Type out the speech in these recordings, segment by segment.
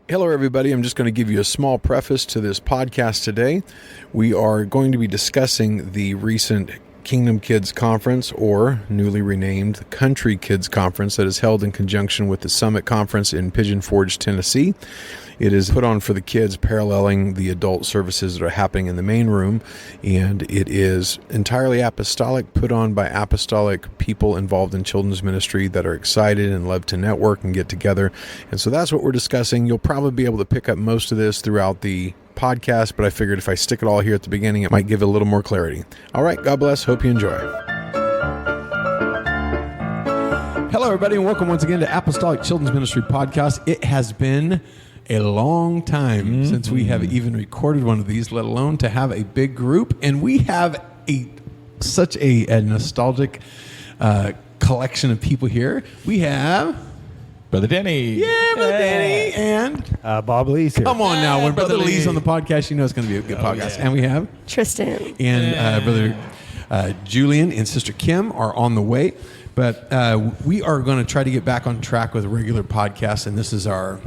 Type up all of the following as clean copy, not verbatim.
Hello, everybody. I'm just going to give you a small preface to this podcast today. We are going to be discussing the recent Kingdom Kids Conference, or newly renamed Kountry Kids Conference, that is held in conjunction with the Summit Conference in Pigeon Forge, Tennessee. It is put on for the kids, paralleling the adult services that are happening in the main room, and it is entirely apostolic, put on by apostolic people involved in children's ministry that are excited and love to network and get together. And so that's what we're discussing. You'll probably be able to pick up most of this throughout the podcast, but I figured if I stick it all here at the beginning, it might give it a little more clarity. All right, God bless. Hope you enjoy. Hello, everybody, and welcome once again to Apostolic Children's Ministry Podcast. It has been a long time since we have even recorded one of these, let alone to have a big group. And we have such a nostalgic collection of people here. We have Brother Denny. Yeah, Brother Denny. And Bob Lee's here. come on now. When Brother Lee's on the podcast, you know it's going to be a good podcast. Yeah. And we have Tristan. And Brother Julian and Sister Kim are on the way. But we are going to try to get back on track with a regular podcast. And this is our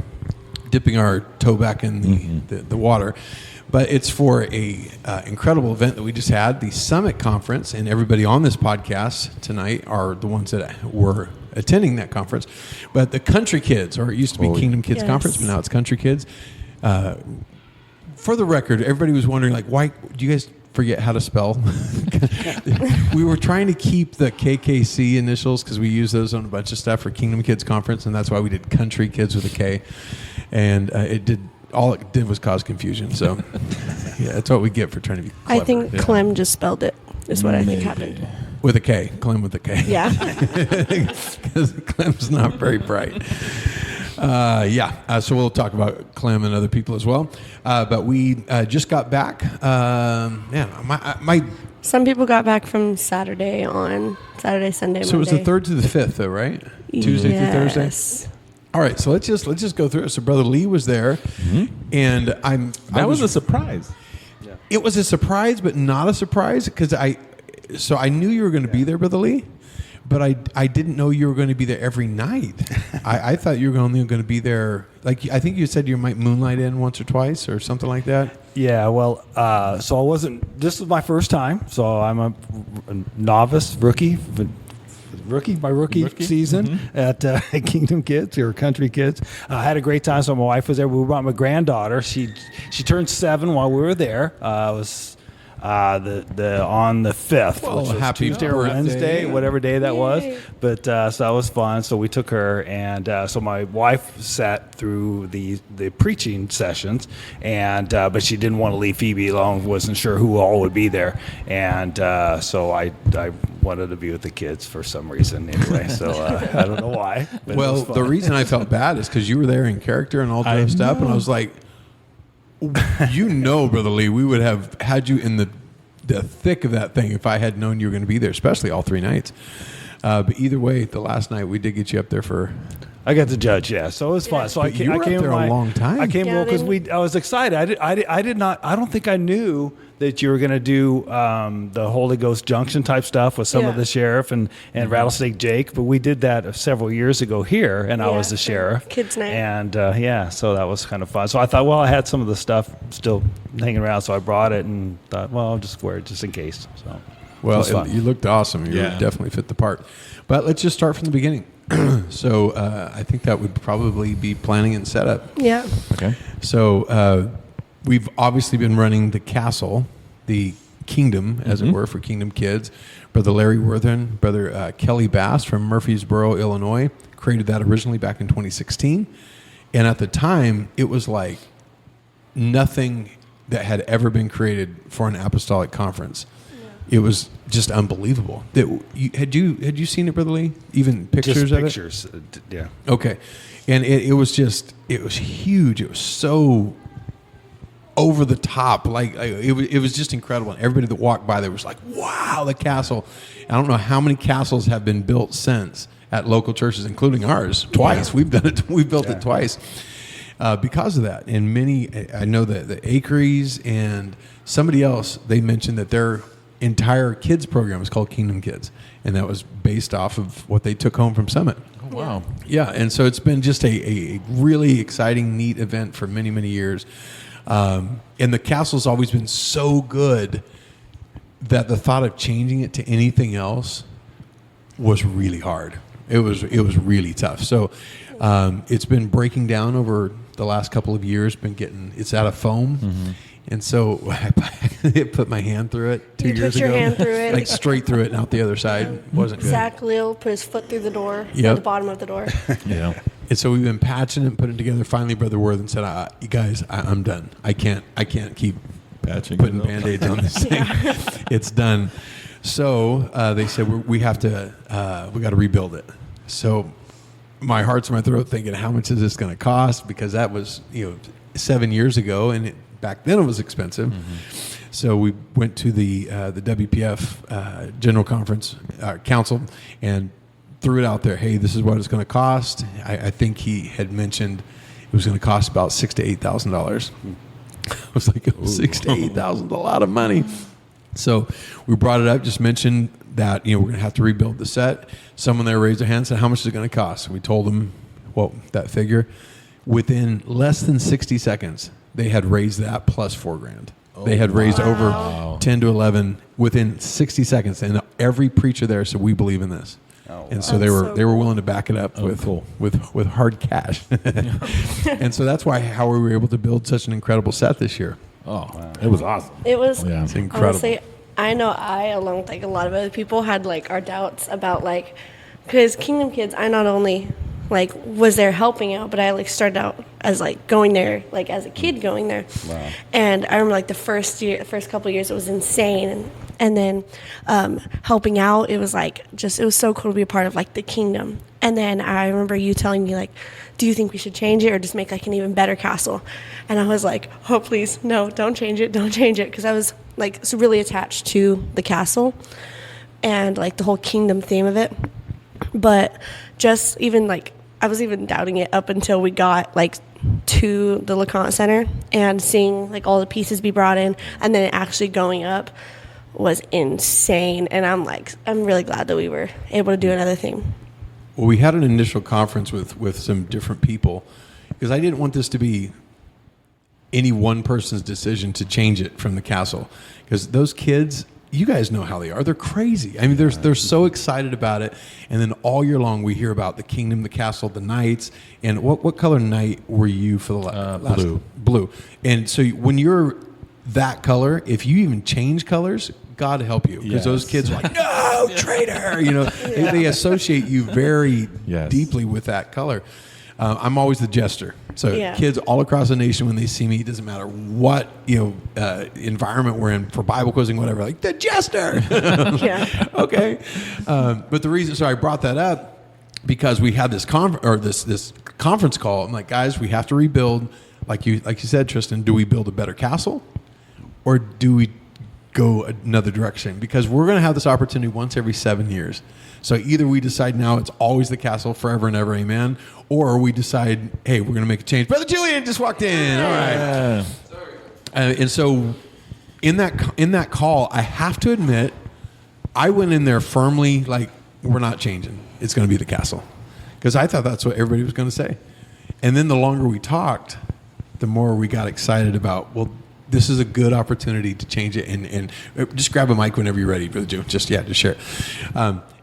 dipping our toe back in the water. But it's for a incredible event that we just had, the Summit Conference, and everybody on this podcast tonight are the ones that were attending that conference. But the Kountry Kids, or it used to be Kingdom Kids Conference, but now it's Kountry Kids. For the record, everybody was wondering, like, why do you guys forget how to spell? We were trying to keep the KKC initials because we use those on a bunch of stuff for Kingdom Kids Conference, and that's why we did Kountry Kids with a K. And all it did was cause confusion. So, yeah, that's what we get for trying to be clever. I think Clem just spelled it, is what I think happened. With a K. Clem with a K. Yeah. Because Clem's not very bright. So we'll talk about Clem and other people as well. But we just got back. Some people got back from Saturday, Sunday, Monday. So it was the 3rd to the 5th, though, right? Tuesday through Thursday? All right, so let's just go through it. So Brother Lee was there, and That was a surprise. Yeah. It was a surprise, but not a surprise, because I knew you were going to be there, Brother Lee, but I didn't know you were going to be there every night. I thought you were only going to be there, like, I think you said you might moonlight in once or twice or something like that. Yeah, well, so I wasn't, this was my first time, so I'm a novice, rookie season at Kingdom Kids or Kountry Kids. I had a great time. So my wife was there. We brought my granddaughter. She turned 7 while we were there. It was on the 5th, which was Tuesday or Wednesday, whatever day that was. But so that was fun. So we took her, and so my wife sat through the preaching sessions, and but she didn't want to leave Phoebe alone. Wasn't sure who all would be there, and so I wanted to be with the kids for some reason anyway. So I don't know why. Well, the reason I felt bad is because you were there in character and all dressed up, and I was like, Brother Lee, we would have had you in the thick of that thing if I had known you were going to be there, especially all 3 nights. But either way, the last night we did get you up there for. I got to judge, yeah. So it was fun. So I came up there a long time. I came because I was excited. I did not. I don't think I knew that you were going to do the Holy Ghost Junction type stuff with some of the sheriff and Rattlesnake Jake. But we did that several years ago here, and I was the sheriff. Kids night. And so that was kind of fun. So I thought, well, I had some of the stuff still hanging around, so I brought it and thought, well, I'll just wear it just in case. So. Well, you looked awesome. You definitely fit the part. But let's just start from the beginning. So I think that would probably be planning and setup. Yeah. Okay. So we've obviously been running the castle, the kingdom, as it were, for Kingdom Kids. Brother Larry Worthen, Brother Kelly Bass from Murfreesboro, Illinois, created that originally back in 2016. And at the time, it was like nothing that had ever been created for an apostolic conference. It was just unbelievable. Had you seen it, Brother Lee? Even pictures of it? Pictures, yeah. Okay. And it was huge. It was so over the top. Like it was just incredible. And everybody that walked by there was like, wow, the castle. I don't know how many castles have been built since at local churches, including ours, twice. We've done it. We've built it twice because of that. And I know that the Akeries and somebody else, they mentioned that their entire kids program is called Kingdom Kids, and that was based off of what they took home from Summit. Oh Wow. Yeah, and so it's been just a really exciting, neat event for many, many years. And the castle's always been so good that the thought of changing it to anything else was really hard. It was really tough. So it's been breaking down over the last couple of years. It's out of foam, and so I put my hand through it 2 years ago. You put your hand through it, like straight through it, and out the other side. Wasn't good. Zach Lil put his foot through the door, at the bottom of the door. Yeah. And so we've been patching it and putting it together. Finally, Brother Worthen said, "You guys, I'm done. I can't keep putting Band-Aids on this thing. It's done." So they said we got to rebuild it. So my heart's in my throat thinking, how much is this going to cost? Because that was 7 years ago, and back then it was expensive. So we went to the WPF General Conference Council and threw it out there. Hey, this is what it's going to cost. I think he had mentioned it was going to cost about $6,000 to $8,000. I was like, $6,000 to $8,000, a lot of money. So we brought it up, just mentioned that we're going to have to rebuild the set. Someone there raised their hand and said, how much is it going to cost? We told them that figure. Within less than 60 seconds, they had raised that plus $4,000. They had raised over 10 to 11 within 60 seconds, and every preacher there said, "We believe in this." And so they were willing to back it up with hard cash. And so that's how we were able to build such an incredible set this year. Oh, wow. It was awesome. It was It's incredible. Honestly, I know along with a lot of other people, had our doubts about because Kingdom Kids, I not only was there helping out, but I started out as going there, as a kid going there. Wow. And I remember the first couple of years, it was insane. And then helping out, it was it was so cool to be a part of the kingdom. And then I remember you telling me do you think we should change it or just make an even better castle? And I was like, oh please, no, don't change it, because I was so really attached to the castle and the whole kingdom theme of it. But just even I was even doubting it up until we got to the LeConte Center and seeing all the pieces be brought in, and then it actually going up was insane. And I'm really glad that we were able to do another thing. Well, we had an initial conference with some different people because I didn't want this to be any one person's decision to change it from the castle, because those kids, you guys know how they are. They're crazy. I mean, they're so excited about it. And then all year long, we hear about the kingdom, the castle, the knights. And what color knight were you for the last? Blue. Blue. And so when you're that color, if you even change colors, God help you, because those kids are like, no, traitor. They associate you very deeply with that color. I'm always the jester. So kids all across the nation, when they see me, it doesn't matter what environment we're in, for Bible quizzing, whatever, the jester. Okay. But the reason, so I brought that up because we had this this conference call. I'm like, guys, we have to rebuild. Like you said, Tristan, do we build a better castle, or do we go another direction? Because we're going to have this opportunity once every 7 years. So either we decide now it's always the castle forever and ever, amen, or we decide, hey, we're going to make a change. Brother Julian just walked in. All right. And so in that call, I have to admit, I went in there firmly we're not changing. It's going to be the castle, because I thought that's what everybody was going to say. And then the longer we talked, the more we got excited about, this is a good opportunity to change it, and just grab a mic whenever you're ready, Brother Joe. Just share it.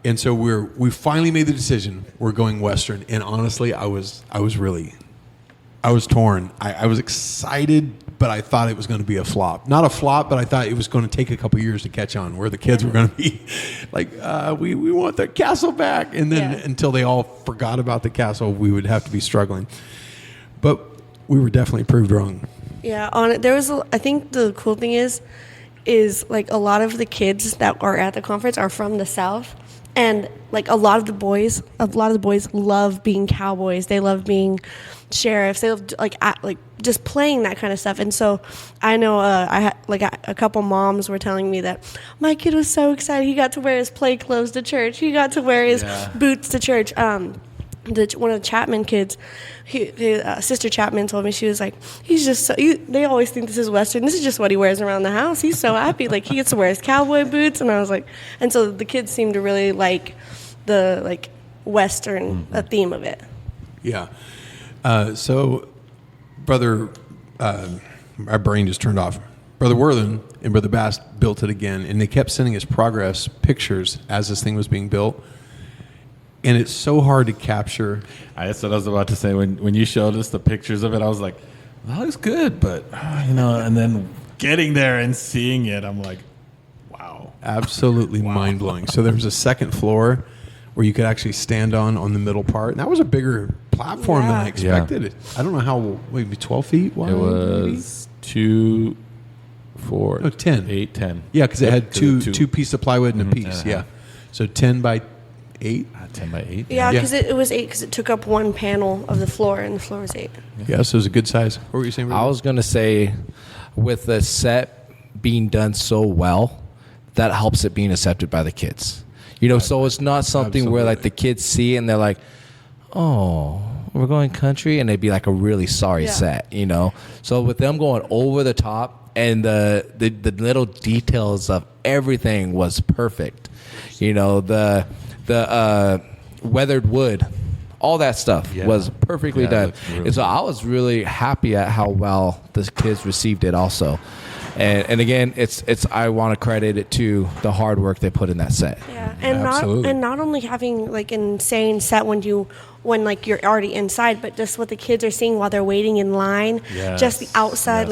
And so we finally made the decision. We're going Western, and honestly, I was torn. I was excited, but I thought it was going to be a flop. Not a flop, but I thought it was going to take a couple years to catch on, where the kids were going to be we want the castle back, and then until they all forgot about the castle, we would have to be struggling. But we were definitely proved wrong. Yeah, I think the cool thing is a lot of the kids that are at the conference are from the South, and a lot of the boys love being cowboys. They love being sheriffs. They love just playing that kind of stuff. And so I know I had a couple moms were telling me that my kid was so excited. He got to wear his play clothes to church. He got to wear his boots to church. One of the Chapman kids, Sister Chapman told me, she was like, he's just so, they always think this is Western. This is just what he wears around the house. He's so happy. He gets to wear his cowboy boots. And I was like, and so the kids seem to really like the Western theme of it. Yeah. So, Brother, my brain just turned off. Brother Worthen and Brother Bass built it again, and they kept sending us progress pictures as this thing was being built. And it's so hard to capture. That's what I was about to say. When you showed us the pictures of it, I was like, that looks good, but, and then getting there and seeing it, I'm like, wow. Absolutely mind-blowing. So there was a second floor where you could actually stand on the middle part. And that was a bigger platform than I expected. Yeah. I don't know how, maybe 12 feet wide? It was 2, 4, no, 10. 8, 10. Yeah, because it had two pieces of plywood and a piece. Yeah. So 10 by 8. 10 by 8. Yeah, because it was 8 because it took up one panel of the floor, and the floor was 8. Yeah, so it was a good size. What were you saying, Ruben? I was going to say, with the set being done so well, that helps it being accepted by the kids. So it's not something where like the kids see and they're like, oh, we're going country, and they'd be like a really sorry set, So with them going over the top and the little details of everything was perfect. The weathered wood, all that stuff was perfectly done. Really, and so I was really happy at how well the kids received it also. And again, it's I want to credit it to the hard work they put in that set. Yeah, and not only having like an insane set when you're already inside, but just what the kids are seeing while they're waiting in line. Yes. Just the outside,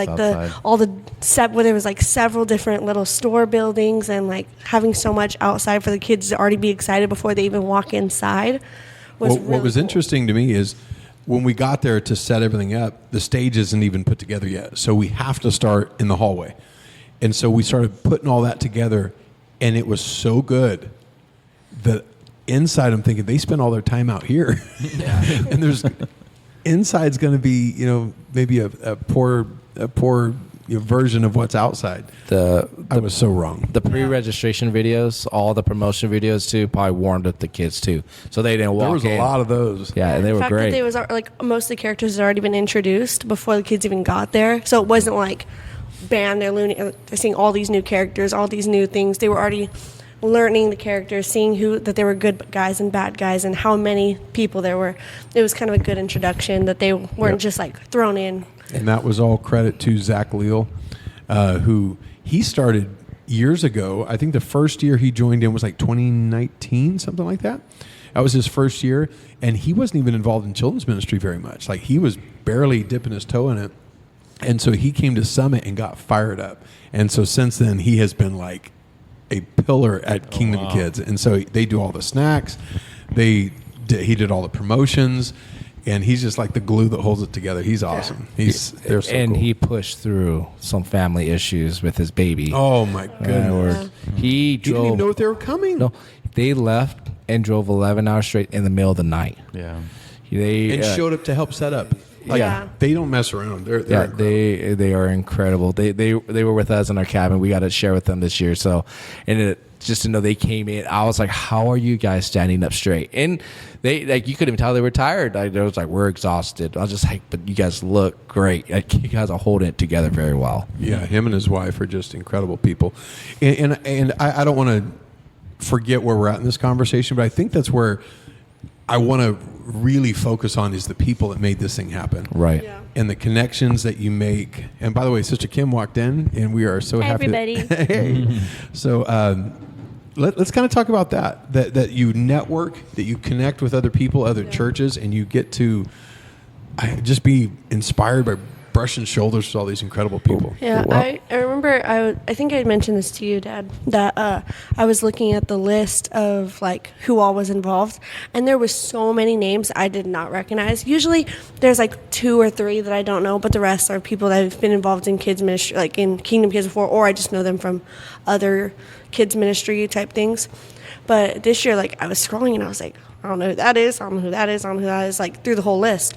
all the set where there was like several different little store buildings, and like having so much outside for the kids to already be excited before they even walk inside. What was interesting to me is, when we got there to set everything up, the stage isn't even put together yet. So we have to start in the hallway. And so we started putting all that together, and it was so good that inside I'm thinking they spent all their time out here. Yeah. And inside's going to be, maybe a poor version of what's outside. I was so wrong. The pre-registration videos, all the promotion videos too, probably warmed up the kids too, so they didn't walk in. There was a lot of those. Yeah, and they were great. That was like most of the characters had already been introduced before the kids even got there, so it wasn't like, bam, they're seeing all these new characters, all these new things. They were already learning the characters, seeing that there were good guys and bad guys, and how many people there were. It was kind of a good introduction that they weren't just like thrown in. And that was all credit to Zach Leal, who he started years ago. I think the first year he joined in was like 2019, something like that. That was his first year, and he wasn't even involved in children's ministry very much. Like, he was barely dipping his toe in it. And so he came to Summit and got fired up. And so since then, he has been like a pillar at Kingdom Kids. And so they do all the snacks. He did all the promotions. And he's just like the glue that holds it together. He's awesome. They're so cool. He pushed through some family issues with his baby. Oh, my goodness. He didn't even know if they were coming. No, they left and drove 11 hours straight in the middle of the night. Yeah. And showed up to help set up. They don't mess around. They're they are incredible. They were with us in our cabin. We got to share with them this year. So, just to know they came in, I was like, how are you guys standing up straight? And they, like, you couldn't even tell they were tired. They was like, we're exhausted. I was just like, but you guys look great. Like, you guys are holding it together very well. Yeah, him and his wife are just incredible people. And I don't want to forget where we're at in this conversation, but I think that's where I want to really focus on is the people that made this thing happen. Right. Yeah. And the connections that you make. And by the way, Sister Kim walked in, and we are so happy. Everybody. Hey. So let's kind of talk about that you network, that you connect with other people, other churches, and you get to just be inspired by brushing shoulders with all these incredible people. Yeah, Wow. I remember, I think I mentioned this to you, Dad, that I was looking at the list of like who all was involved, and there was so many names I did not recognize. Usually there's like 2 or 3 that I don't know, but the rest are people that have been involved in kids ministry, like in Kingdom Kids before, or I just know them from other kids ministry type things. But this year, like, I was scrolling and I was like, I don't know who that is, I don't know who that is, I don't know who that is, like through the whole list.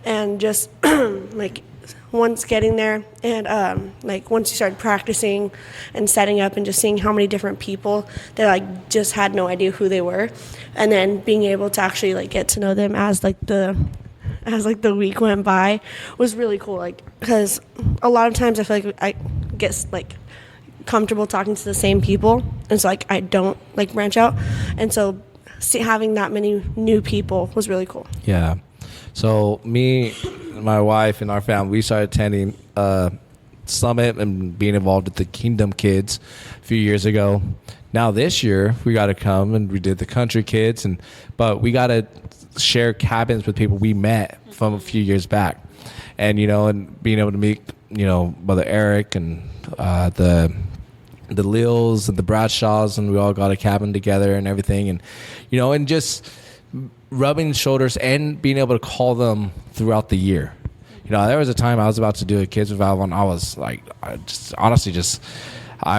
And just like once getting there and like once you started practicing and setting up and just seeing how many different people that like just had no idea who they were, and then being able to actually like get to know them as the week went by was really cool. Like, because a lot of times I feel like I get like comfortable talking to the same people, and so like I don't like branch out, and so having that many new people was really cool. Yeah. So me, my wife, and our family, we started attending Summit and being involved with the Kingdom Kids a few years ago. Now this year we got to come and we did the Country Kids, but we got to share cabins with people we met from a few years back, and and being able to meet Brother Eric and the Lils and the Bradshaws, and we all got a cabin together and everything, and and just rubbing shoulders and being able to call them throughout the year. There was a time I was about to do a kids revival, and I was like, I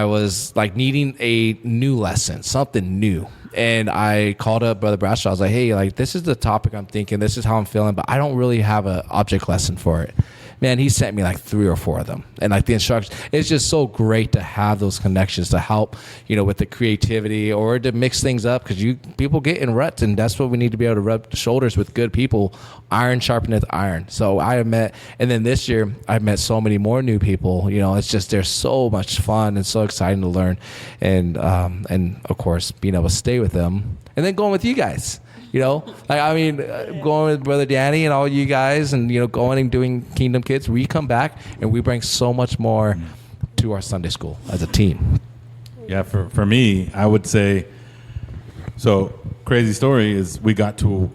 was like needing a new lesson, something new. And I called up Brother Bradshaw. I was like, hey, like, this is the topic I'm thinking. This is how I'm feeling, but I don't really have an object lesson for it. Man, he sent me like 3 or 4 of them. And like the instructions, it's just so great to have those connections to help, with the creativity or to mix things up, because people get in ruts, and that's what we need to be able to rub shoulders with good people. Iron sharpeneth iron. So and then this year I've met so many more new people. It's just, they're so much fun and so exciting to learn. And of course, being able to stay with them and then going with you guys. Going with Brother Danny and all you guys, and going and doing Kingdom Kids, we come back and we bring so much more to our Sunday school as a team. Yeah, for me, I would say, so crazy story is we got to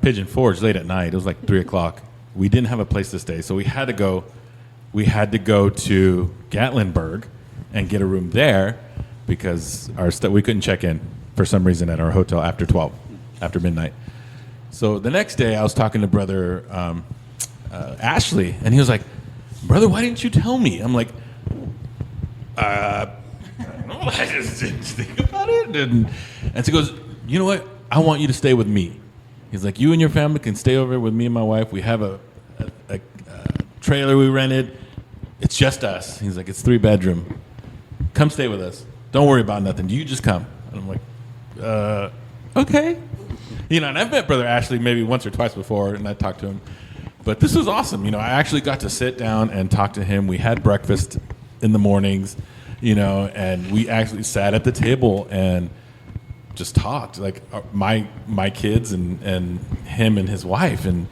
Pigeon Forge late at night. It was like 3:00. We didn't have a place to stay, so we had to go to Gatlinburg and get a room there because we couldn't check in for some reason at our hotel after midnight. So the next day I was talking to Brother Ashley, and he was like, brother, why didn't you tell me? I'm like, I don't know, I just didn't think about it. And so he goes, you know what? I want you to stay with me. He's like, you and your family can stay over with me and my wife. We have a trailer we rented. It's just us. He's like, it's 3-bedroom. Come stay with us. Don't worry about nothing. You just come. And I'm like, okay. And I've met Brother Ashley maybe once or twice before, and I talked to him. But this was awesome. I actually got to sit down and talk to him. We had breakfast in the mornings, and we actually sat at the table and just talked, like my kids and him and his wife. And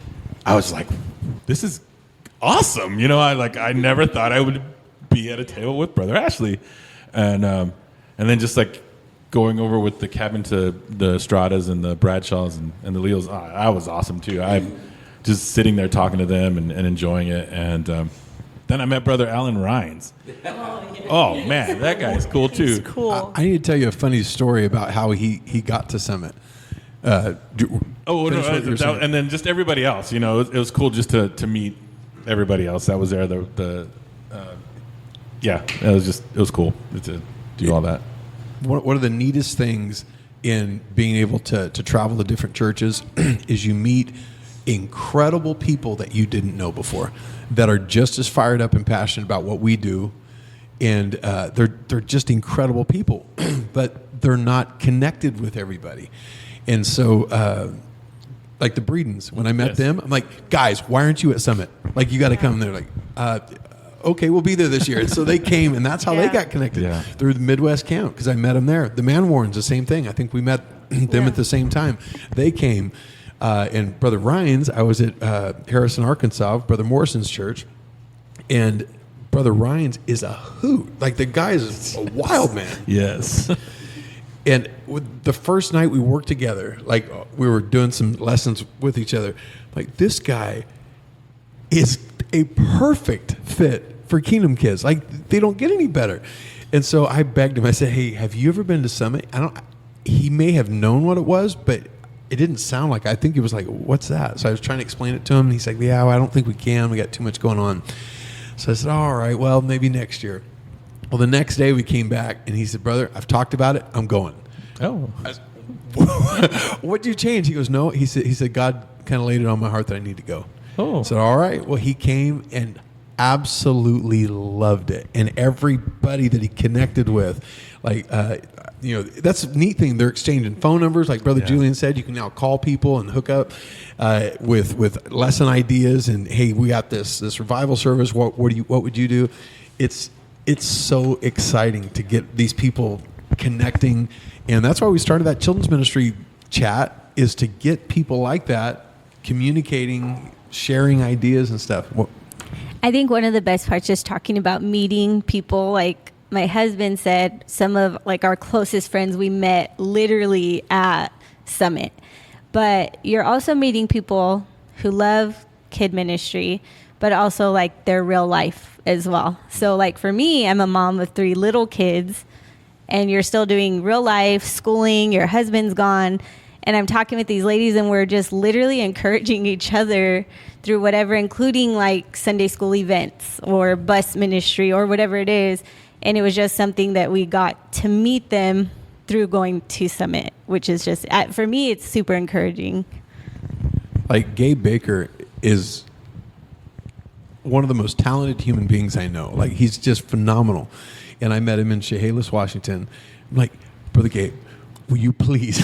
I was like, this is awesome. I never thought I would be at a table with Brother Ashley. And then just like going over with the cabin to the Estradas and the Bradshaws and the Leos, I was awesome too. I'm just sitting there talking to them and enjoying it. And then I met Brother Alan Rhines. Oh man, that guy's cool too. He's cool. I need to tell you a funny story about how he got to Summit. And then just everybody else. It was cool just to meet everybody else that was there. It was cool to do all that. One of the neatest things in being able to travel to different churches is you meet incredible people that you didn't know before that are just as fired up and passionate about what we do, and they're just incredible people, but they're not connected with everybody. And so like the Breedens, when I met them, I'm like, guys, why aren't you at Summit? Like, you got to come. They're like, okay, we'll be there this year. And so they came, and that's how they got connected through the Midwest Camp, because I met them there. The Man Warrens, the same thing. I think we met them at the same time. They came. And Brother Ryan's, I was at Harrison, Arkansas, Brother Morrison's church, and Brother Ryan's is a hoot. Like, the guy is a wild man. Yes. And the first night we worked together, like, we were doing some lessons with each other, like, this guy is a perfect fit for Kingdom Kids. Like, they don't get any better. And so I begged him. I said, hey, have you ever been to Summit? He may have known what it was, but it didn't sound like, I think he was like, what's that? So I was trying to explain it to him, and he's like, yeah, well, I don't think we can. We got too much going on. So I said, all right, well, maybe next year. Well, the next day we came back, and he said, brother, I've talked about it. I'm going. Oh. What'd you change? He goes, no. He said, God kind of laid it on my heart that I need to go. Oh. I said, all right. Well, he came and absolutely loved it. And everybody that he connected with, like, that's a neat thing. They're exchanging phone numbers. Like Brother Julian said, you can now call people and hook up with lesson ideas. And, hey, we got this revival service. What would you do? It's so exciting to get these people connecting. And that's why we started that children's ministry chat, is to get people like that communicating, sharing ideas and stuff. I think one of the best parts is talking about meeting people. Like my husband said, some of like our closest friends we met literally at Summit. But you're also meeting people who love kid ministry, but also like their real life as well. So like for me, I'm a mom of 3 little kids, and you're still doing real life schooling, your husband's gone, and I'm talking with these ladies, and we're just literally encouraging each other through whatever, including like Sunday school events or bus ministry or whatever it is. And it was just something that we got to meet them through going to Summit, which is just, for me, it's super encouraging. Like Gabe Baker is one of the most talented human beings I know. Like, he's just phenomenal. And I met him in Chehalis, Washington. I'm like, Brother Gabe, will you please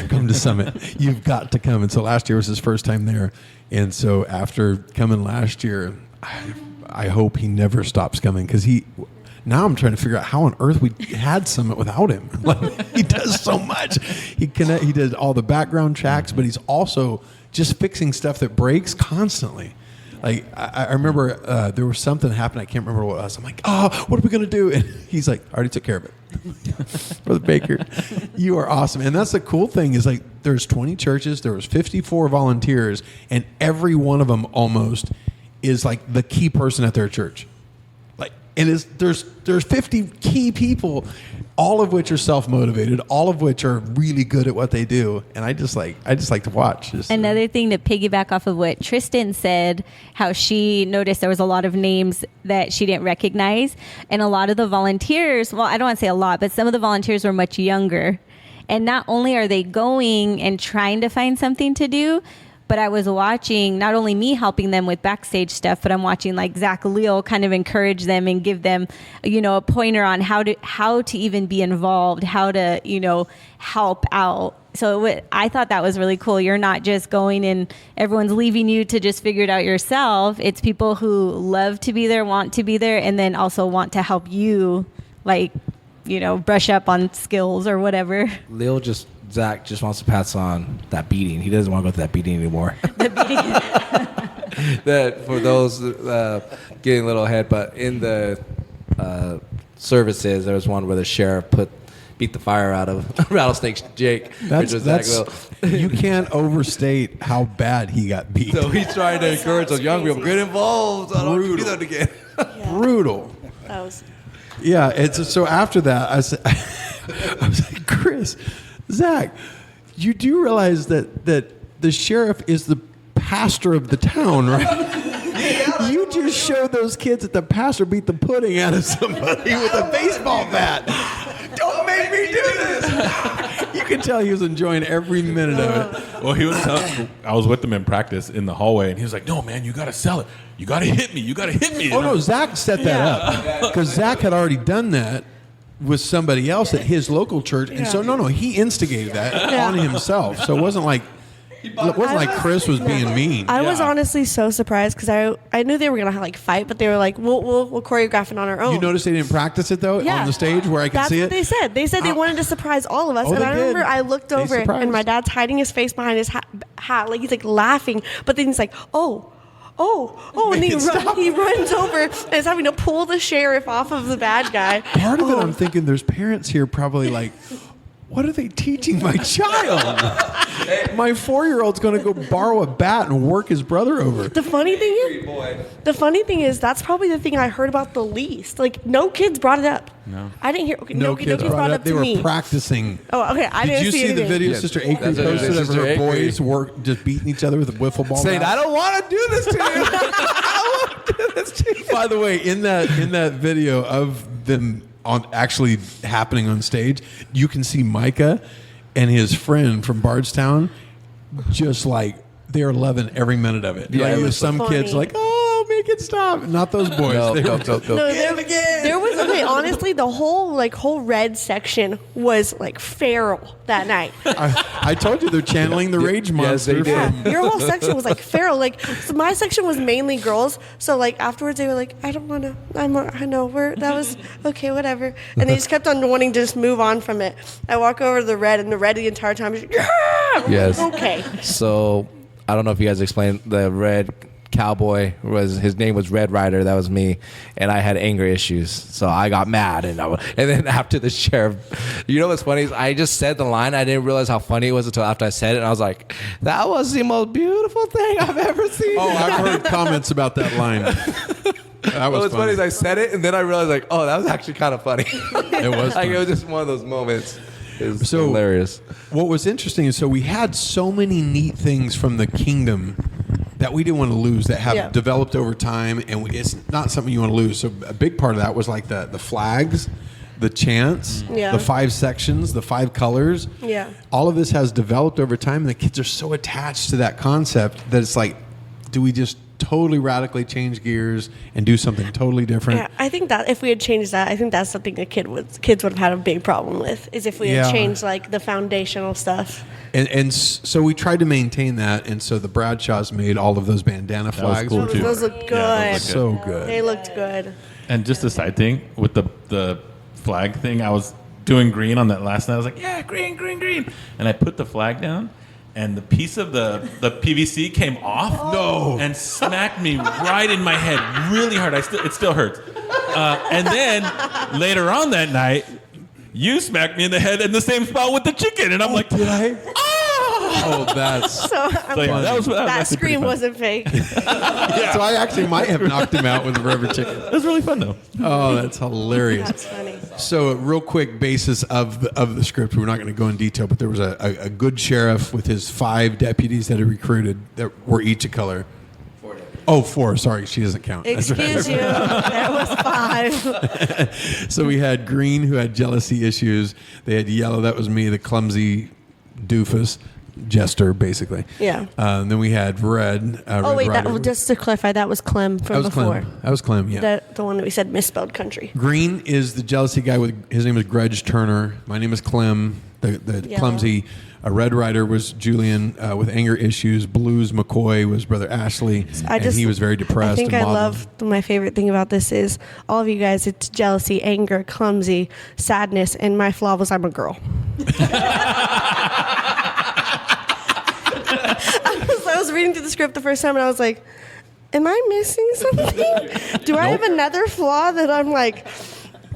come to Summit? You've got to come. And so last year was his first time there. And so after coming last year, I hope he never stops coming, because now I'm trying to figure out how on earth we had Summit without him. Like, he does so much. He did all the background tracks, but he's also just fixing stuff that breaks constantly. Like, I remember there was something that happened. I can't remember what it was. I'm like, oh, what are we going to do? And he's like, I already took care of it. Brother Baker, you are awesome. And that's the cool thing, is like, there's 20 churches, there was 54 volunteers, and every one of them almost is like the key person at their church. Like, and there's 50 key people, all of which are self-motivated, all of which are really good at what they do. And I just like to watch. Another thing to piggyback off of what Tristan said, how she noticed there was a lot of names that she didn't recognize. And a lot of the volunteers, well, I don't want to say a lot, but some of the volunteers were much younger. And not only are they going and trying to find something to do, but I was watching not only me helping them with backstage stuff, but I'm watching like Zach Leal kind of encourage them and give them, a pointer on how to even be involved, how to, help out. So I thought that was really cool. You're not just going and everyone's leaving you to just figure it out yourself. It's people who love to be there, want to be there, and then also want to help you, like, brush up on skills or whatever. Zach just wants to pass on that beating. He doesn't want to go through that beating anymore. The beating. That for those getting a little ahead, but in the services, there was one where the sheriff beat the fire out of Rattlesnake Jake. You can't overstate how bad he got beat. So he's trying to encourage those young people, get involved. I don't want to do that again. Yeah. Brutal. That was... Yeah, so after that, I was like, Chris, Zach, you do realize that the sheriff is the pastor of the town, right? You just showed those kids that the pastor beat the pudding out of somebody with a baseball bat. Don't make me do this. You could tell he was enjoying every minute of it. Well, I was with him in practice in the hallway, and he was like, no, man, you got to sell it. You got to hit me. You got to hit me. Oh, no, Zach set that up, because Zach had already done that with somebody else at his local church. And so, he instigated that on himself. So it wasn't like Chris was being mean. I was honestly so surprised, because I knew they were going to fight, but they were like, we'll choreograph it on our own. You noticed they didn't practice it, though, on the stage where I could see it? That's what they said. They said they wanted to surprise all of us. And I remember I looked over, and my dad's hiding his face behind his hat, like he's like laughing. But then he's like, oh, and he runs over and is having to pull the sheriff off of the bad guy. Part of it, I'm thinking there's parents here probably like, what are they teaching my child? My 4-year-old's going to go borrow a bat and work his brother over. The funny thing is, that's probably the thing I heard about the least. Like, no kids brought it up. No. I didn't hear. Okay, no kids brought it up. They were practicing. Oh, okay. I didn't see Did you see anything. the video Sister Akery posted of her boys just beating each other with a wiffle ball? Saying, bat? I don't want to do this to you. I don't want to do this to you. By the way, in that video of them actually happening on stage, you can see Micah and his friend from Bardstown just like they're loving every minute of it. Yeah, like, it was some funny. kids like, oh, make Kid, stop! Not those boys. No, They were- No, there was okay. Honestly, the whole red section was like feral that night. I told you they're channeling the rage monster. they did. from- Your whole section was like feral. Like so my section was mainly girls. So like afterwards they were like, I don't want to. I know that was okay, whatever. And they just kept on wanting to just move on from it. I walk over to the red, and the red the entire time is yeah. I'm Yes. like, okay. So I don't know if you guys explained the red cowboy his name was Red Rider. That was me, and I had anger issues, so I got mad, and then after the sheriff, you know what's funny is I just said the line. I didn't realize how funny it was until after I said it, and I was like, "That was the most beautiful thing I've ever seen." Oh, I've heard comments about that line. That was What's funny is I said it, and then I realized like, "Oh, that was actually kind of funny." It was like funny. it was just one of those moments. It was So- hilarious. What was interesting is so we had so many neat things from the kingdom that we didn't want to lose that have Yeah. developed over time, and it's not something you want to lose. So a big part of that was like the flags, the chants, Yeah. the 5 sections, the 5 colors. Yeah. All of this has developed over time, and the kids are so attached to that concept that it's like, do we just totally radically change gears and do something totally different? Yeah, I think that if we had changed that, I think that's something the kids would have had a big problem with. Is if we had Yeah. changed like the foundational stuff. And so we tried to maintain that, and so the Bradshaws made all of those bandana was flags. cool, which too. Those look good. Yeah, those so good. They looked good. And just a side thing with the flag thing, I was doing green on that last night. I was like, yeah, green, green, green. And I put the flag down, and the piece of the PVC came off. No. And smacked me right in my head really hard. It still hurts. And then later on that night, you smacked me in the head in the same spot with the chicken. And I'm like, Did I? oh! Oh, that's. So I'm Yeah, glad that was that actually pretty scream fun. wasn't fake. So I actually might have knocked him out with the rubber chicken. It was really fun, though. Oh, that's hilarious. That's funny. So, a real quick basis of the script. We're not going to go in detail, but there was a good sheriff with his 5 deputies that he recruited that were each a color. 4 deputies. Oh, 4. Sorry, she doesn't count. That's right. Excuse you. There was 5. So we had green, who had jealousy issues. They had yellow. That was me, the clumsy doofus. Jester, basically. Yeah. And then we had red. Oh Red wait, Rider. just to clarify, that was Clem from That was before. Clem. That was Clem, yeah. The one that we said misspelled country. Green is the jealousy guy with his name is Grudge Turner. My name is Clem. The Yellow. clumsy. Red Rider was Julian with anger issues. Blues McCoy was brother Ashley, and he was very depressed. I think and I maudlin. love my favorite thing about this is all of you guys. It's jealousy, anger, clumsy, sadness, and my flaw was I'm a girl. I was reading through the script the first time, and I was like, "Am I missing something? Do I have another flaw that I'm like?"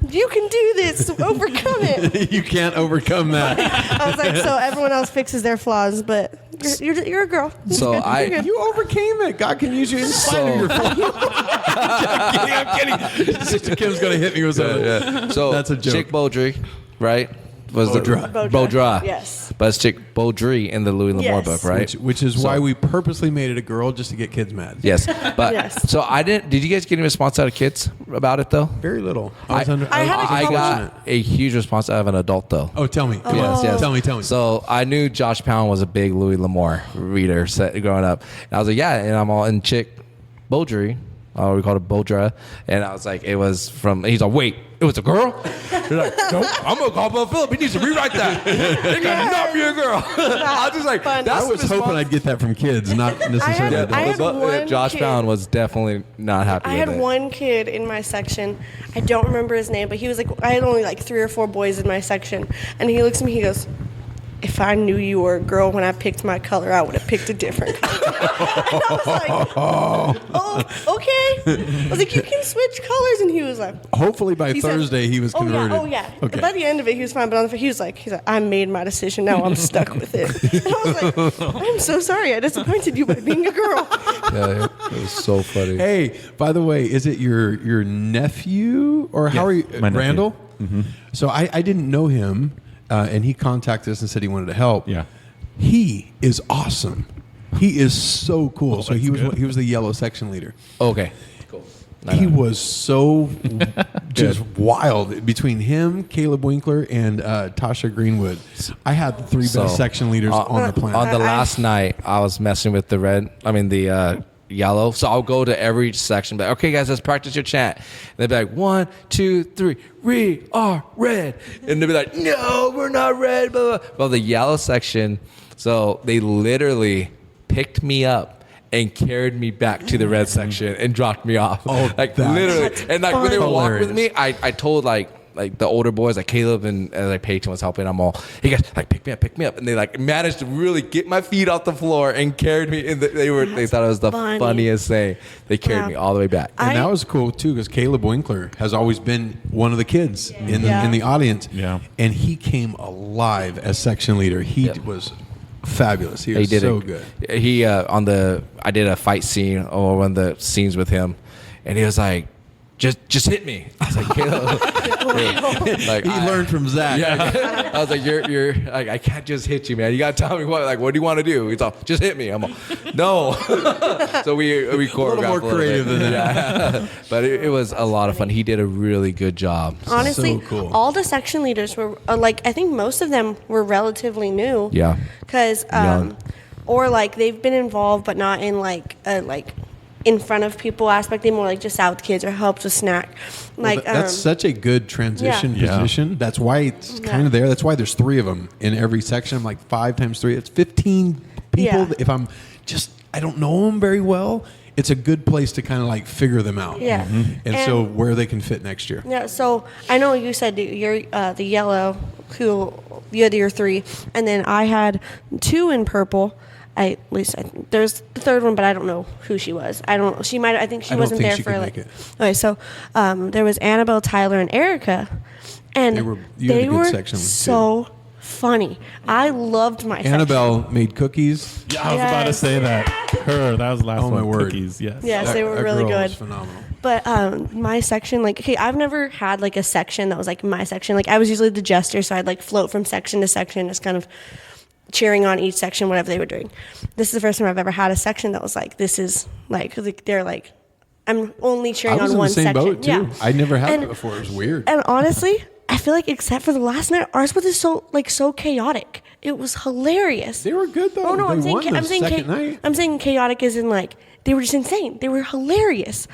You can do this. Overcome it. You can't overcome that. I was like, so everyone else fixes their flaws, but you're a girl. So You're I- good. You overcame it. God can use you in spite of your flaws. I'm kidding. Sister Kim's going to hit me with something. So That's a joke. Chick Beaudry, right? Was Beaudry. Beaudry. Yes. But it's Chick Beaudry in the Louis L'Amour Yes. book, right? Which is So- why we purposely made it a girl just to get kids mad. Yes, but Yes. so I didn't. Did you guys get any response out of kids about it though? Very little. I had a I couple- got a huge response out of an adult though. Oh, tell me. Yes, yes. Tell me. So I knew Josh Pound was a big Louis L'Amour reader growing up. And I was like, yeah, and I'm all in Chick Beaudry. We called it Bodra. And I was like, it was from, he's like, wait, it was a girl? They're like, nope, I'm going to call Bill Phillip. He needs to rewrite that. It cannot be a girl. I was just like, Fun. that's I was hoping I'd get that from kids, not necessarily I had adults. one Josh kid- Pound was definitely not happy I with had it. one kid in my section. I don't remember his name, but he was like, I had only like 3 or 4 boys in my section. And he looks at me, he goes, if I knew you were a girl when I picked my color, I would have picked a different color. And I was like, oh, okay. I was like, you can switch colors. And he was like, Hopefully by he said- Thursday he was converted. Oh yeah. Okay. By the end of it, he was fine. But on the, he was like, I made my decision. Now I'm stuck with it. And I was like, I'm so sorry. I disappointed you by being a girl. Yeah, it was so funny. Hey, by the way, is it your nephew or how are you, my nephew. Randall? Mm-hmm. So I didn't know him, and he contacted us and said he wanted to help. Yeah. He is awesome. He is so cool. So he was good. he was the yellow section leader. Okay. Cool. He was so just wild between him, Caleb Winkler, and Tasha Greenwood. I had the 3 best section leaders on the planet. On the last night, I was messing with the yellow. So I'll go to every section, but okay, guys, let's practice your chant. And they'd be like, 1, 2, 3, we are red. And they'd be like, no, we're not red. Blah, blah. Well, the yellow section, so they literally picked me up and carried me back to the red section and dropped me off. Oh, like literally. And like when they would walk with me, I told like the older boys, like Caleb and like Peyton was helping, I'm all, hey guys, like pick me up. And they like managed to really get my feet off the floor and carried me. And they thought it was the funniest thing. They carried me all the way back. And that was cool too, because Caleb Winkler has always been one of the kids in the audience. Yeah. And he came alive as section leader. He was fabulous. He was so good. He I did a fight scene or one of the scenes with him, and he was like, Just hit me. I was like, Caleb. Like, he learned from Zach. Yeah. I was like, you're like, I can't just hit you, man. You gotta tell me what do you want to do? He's all, just hit me. I'm all, no. So we choreographed a little more creative than that. Yeah. But it was a lot of fun. He did a really good job. Honestly, so cool. All the section leaders were like, I think most of them were relatively new. Yeah. Because or like they've been involved, but not in like a in front of people aspect. They more like just out with kids or helped with snack. Like that's such a good transition position. That's why it's kind of there. That's why there's 3 of them in every section. I'm like 5 times 3. It's 15 people. If I don't know them very well, it's a good place to kind of like figure them out. Yeah. Mm-hmm. And so where they can fit next year. Yeah. So I know you said you're the yellow, who you had your 3, and then I had 2 in purple. There's the third one, but I don't know who she was. I think she wasn't there for like. Okay, so there was Annabelle, Tyler, and Erica, and they were so funny. I loved my Annabelle made cookies. Yeah, I was about to say that. That was the last one. My word. Cookies, yes. Yes, they were really good. Was phenomenal. But my section, like, okay, I've never had like a section that was like my section. Like I was usually the jester, so I'd like float from section to section, just kind of cheering on each section, whatever they were doing. This is the first time I've ever had a section that was like, this is like they're like, I'm only cheering on one section. I was in the same boat too. I never had that before. It was weird. And honestly, I feel like except for the last night, ours was so chaotic. It was hilarious. They were good though. Oh no, I'm saying night. chaotic as in like they were just insane. They were hilarious.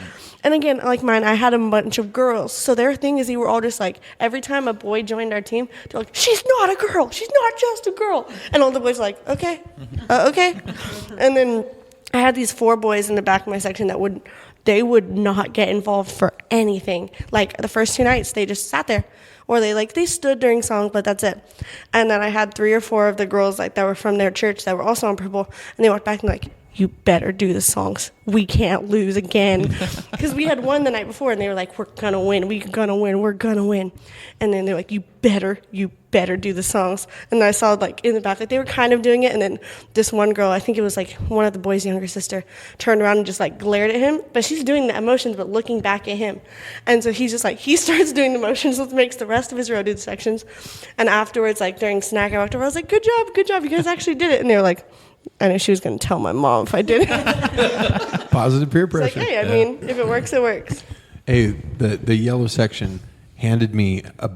And again, like mine, I had a bunch of girls. So their thing is they were all just like, every time a boy joined our team, they're like, she's not a girl. She's not just a girl. And all the boys were like, okay, okay. And then I had these 4 boys in the back of my section that would not get involved for anything. Like the first 2 nights, they just sat there. Or they stood during songs, but that's it. And then I had 3 or 4 of the girls like that were from their church that were also on purple. And they walked back and like, you better do the songs. We can't lose again. Because we had won the night before, and they were like, we're going to win. We're going to win. And then they're like, you better do the songs. And I saw, like, in the back, like, they were kind of doing it. And then this one girl, I think it was, like, one of the boys' younger sister, turned around and just, like, glared at him. But she's doing the emotions, but looking back at him. And so he's just, like, he starts doing the motions, makes the rest of his row do the sections. And afterwards, like, during snack, I walked over, I was like, good job. You guys actually did it. And they were like, I knew she was going to tell my mom if I did it. Positive peer pressure. It's like, hey, I mean, if it works, it works. Hey, the yellow section handed me a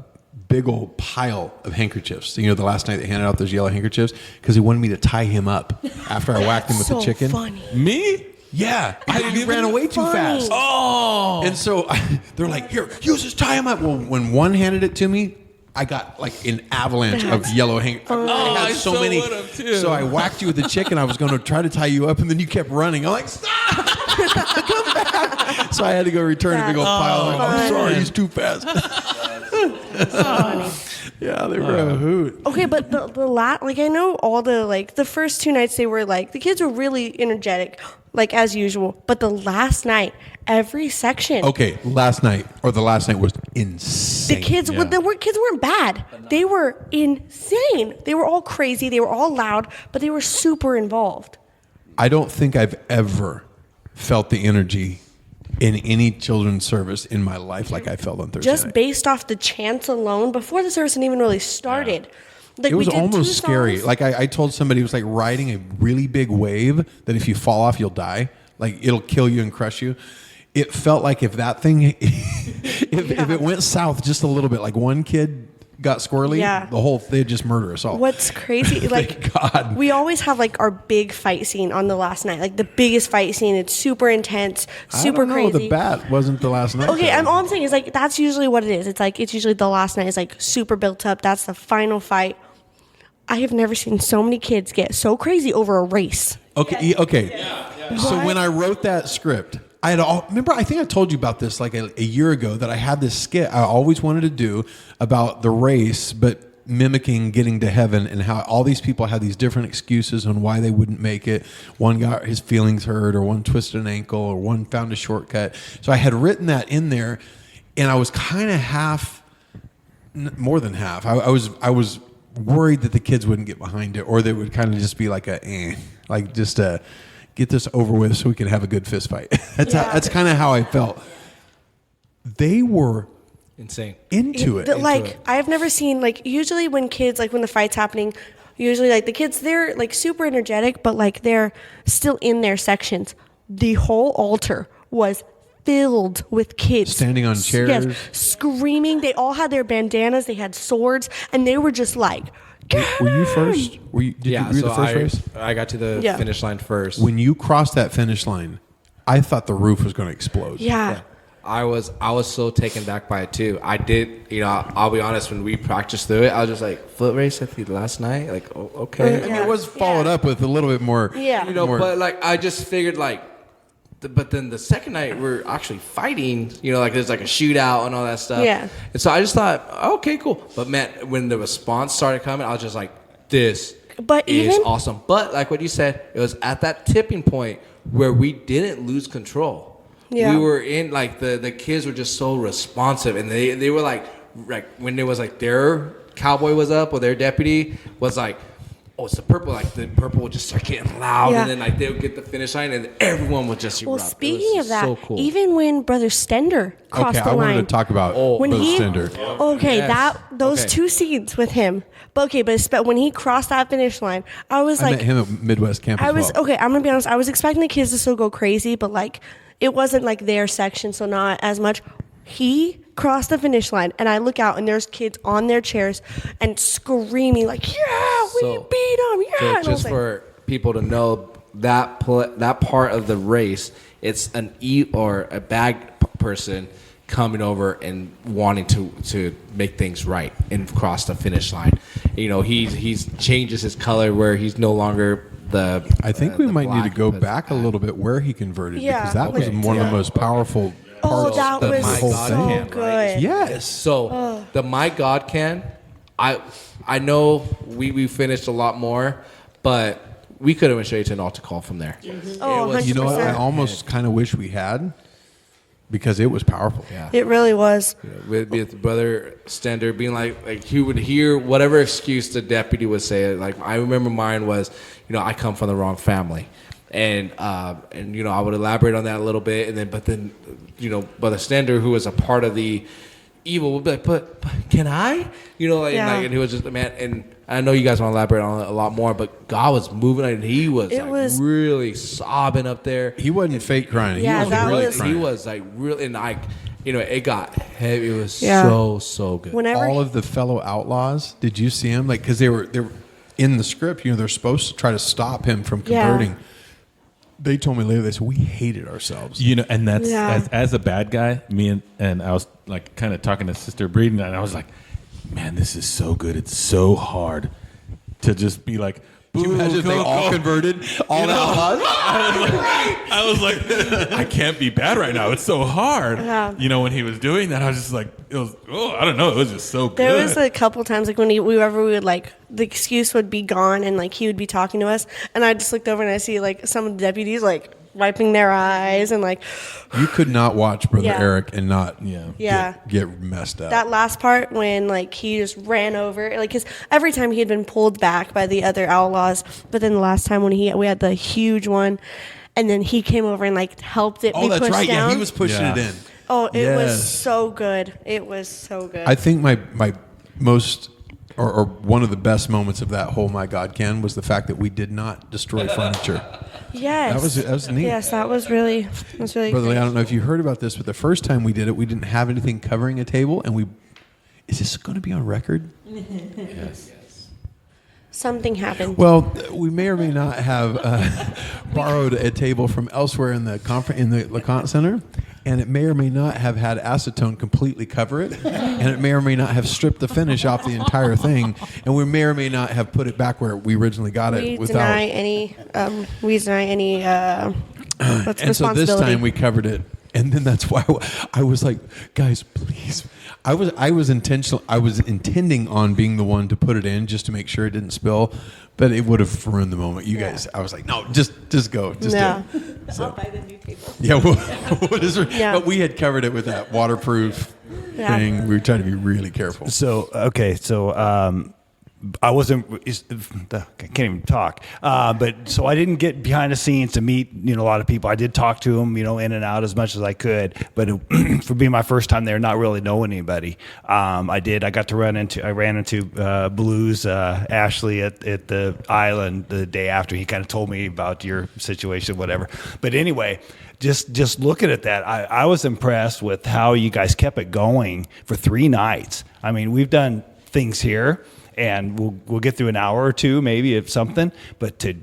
big old pile of handkerchiefs. You know, the last night they handed out those yellow handkerchiefs because he wanted me to tie him up after I whacked him with the chicken. Funny. Me? Yeah, he ran away too fast. Oh! And so they're like, here, use this, tie him up. Well, when one handed it to me, I got like an avalanche of yellow handkerchiefs. I had so many. So I whacked you with the chicken. I was going to try to tie you up, and then you kept running. I'm like, stop! Come back! So I had to go return a big old pile. I'm sorry, he's too fast. Yeah, they were a hoot. Okay, but the like I know all the first 2 nights they were like the kids were really energetic, like as usual. But the last night, every section. Okay, the last night was insane. The kids, kids weren't bad. They were insane. They were all crazy. They were all loud, but they were super involved. I don't think I've ever felt the energy in any children's service in my life like I felt on Thursday night. Just based off the chants alone, before the service even really started. Yeah. Like it was almost scary. Like I told somebody, it was like riding a really big wave that if you fall off, you'll die. Like it'll kill you and crush you. It felt like if that thing, if it went south just a little bit, like one kid got squirrely, Yeah. they'd just murder us all. What's crazy, like, God. we always have like our big fight scene on the last night, like the biggest fight scene. It's super intense, super I don't know, crazy. the bat wasn't the last night. Okay, though. all I'm saying is like that's usually what it is. It's usually the last night is like super built up. That's the final fight. I have never seen so many kids get so crazy over a race. Okay. So when I wrote that script, remember, I think I told you about this like a year ago, that I had this skit I always wanted to do about the race, but mimicking getting to heaven, and how all these people had these different excuses on why they wouldn't make it. One got his feelings hurt, or one twisted an ankle, or one found a shortcut. So I had written that in there, and I was kind of more than half. I was worried that the kids wouldn't get behind it, or they would kind of just be like just get this over with so we could have a good fist fight. That's kind of how I felt. They were Insane. into it. I've never seen, like, usually when kids, like when the fight's happening, usually like the kids, they're like super energetic, but like they're still in their sections. The whole altar was filled with kids Standing on chairs. yes, screaming. They all had their bandanas, they had swords, and they were just like, Were you first? Did you read the first race? I got to the finish line first. When you crossed that finish line, I thought the roof was going to explode. yeah. I was so taken back by it too. I did, I'll be honest, when we practiced through it, I was just like, foot race at the last night? Like, okay. I mean, it was followed up with a little bit more. Yeah. more- But I just figured but then the second night we're actually fighting, like there's like a shootout and all that stuff. Yeah. And so I just thought, okay, cool. But man, when the response started coming, I was just like, this But is even- awesome. But like what you said, it was at that tipping point where we didn't lose control. Yeah. We were in, like, the kids were just so responsive, and they were like when it was like their cowboy was up or their deputy was like, oh, it's the purple, like the purple would just start getting loud, Yeah. and then like they would get the finish line and everyone would just Well, erupt. It speaking was of that, so cool. even when Brother Stender crossed Okay, the I line, wanted to talk about when Brother he, Stender. okay, Yes. those Okay. two scenes with him. But when he crossed that finish line, I was I like, met him at Midwest Camp as well. okay, I'm gonna be honest. I was expecting the kids to still go crazy, but like it wasn't like their section, so not as much. He crossed the finish line, and I look out, and there's kids on their chairs and screaming like, "Yeah, we So- beat them!" Yeah, So and I was just like, for people to know, that part of the race, it's or a bag person coming over and wanting to make things right and cross the finish line. He's changes his color where he's no longer the. I think we the might need to black go person. back a little bit where he converted, Yeah, because that was okay. one of the most powerful parts that of was the whole God thing. can, good. right? Yes. So the My God Can, I know we finished a lot more, but we could have went straight to an altar call from there. Oh, You know what? I 100%. almost kind of wish we had, because it was powerful. Yeah. It really was. With Brother Stender being like he would hear whatever excuse the deputy would say. Like I remember mine was, I come from the wrong family, and I would elaborate on that a little bit, but then Brother Stender, who was a part of the evil, would be like, but can I? Yeah. And he was just, man, and I know you guys want to elaborate on it a lot more, but God was moving, and he was really sobbing up there. He wasn't fake crying. Yeah, he was that really was- crying. He was like really, and it got heavy. It was Yeah. so good. Whenever All of the fellow outlaws, did you see them? Like, because they were in the script, they're supposed to try to stop him from Yeah. converting. They told me later, they said, we hated ourselves. And that's Yeah. as a bad guy, me and I was like kind of talking to Sister Breeden, and I was like, man, this is so good. It's so hard to just be like, Can you imagine if they all converted? All outlaws? I was like, I can't be bad right now. It's so hard. Yeah. When he was doing that, I was just like, I don't know. It was just so good. there was a couple times like when we would like the excuse would be gone and like he would be talking to us, and I just looked over and I see like some of the deputies like wiping their eyes and like You could not watch Brother Yeah. Eric and not Yeah. get messed up. that last part when like he just ran over, like, because every time he had been pulled back by the other outlaws, but then the last time when we had the huge one, and then he came over and like helped it be that's pushed right. down. Yeah, he was pushing Yeah. it in. Oh, it Yes. was so good. It was so good. I think my most or one of the best moments of that whole My God Can was the fact that we did not destroy furniture. yes, That was neat. Yes, that was really Brother Lee, great. I don't know if you heard about this, but the first time we did it, we didn't have anything covering a table, and is this going to be on record? Yes. Something happened. Well, we may or may not have borrowed a table from elsewhere in the LeConte Center, and it may or may not have had acetone completely cover it, and it may or may not have stripped the finish off the entire thing, and we may or may not have put it back where we originally got it. We deny any And so this time we covered it, and then that's why I was like, guys, please. I was intending on being the one to put it in just to make sure it didn't spill, but it would have ruined the moment. You guys, I was like, no, just go, just do it. So, I'll buy the new table. Yeah, but we had covered it with that waterproof thing. We were trying to be really careful. So I wasn't. I can't even talk. But so I didn't get behind the scenes to meet a lot of people. I did talk to them in and out as much as I could. But for being my first time there, not really knowing anybody, I got to ran into Blues Ashley at the island the day after. He kind of told me about your situation, whatever. But anyway. Just looking at that, I was impressed with how you guys kept it going for 3 nights. I mean, we've done things here, and we'll get through an hour or two, maybe, if something. But to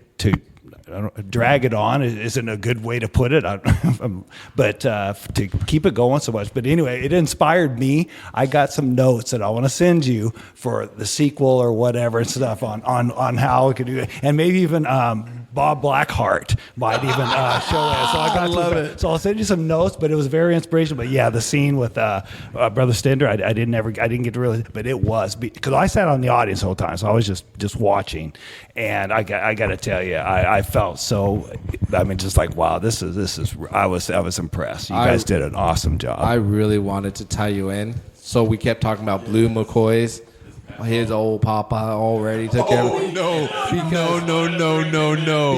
drag it on isn't a good way to put it. But to keep it going so much. But anyway, it inspired me. I got some notes that I want to send you for the sequel or whatever and stuff on how we could do it, and maybe even. Bob Blackheart might even show it. So I love it. So I'll send you some notes, but it was very inspirational. But yeah, the scene with Brother Stender, I didn't get to really, but it was because I sat on the audience the whole time, so I was just watching, and I got to tell you, I felt so. I mean, just like wow, this is. I was impressed. You guys did an awesome job. I really wanted to tie you in, so we kept talking about Blue McCoy's. His old papa already took care of it. No.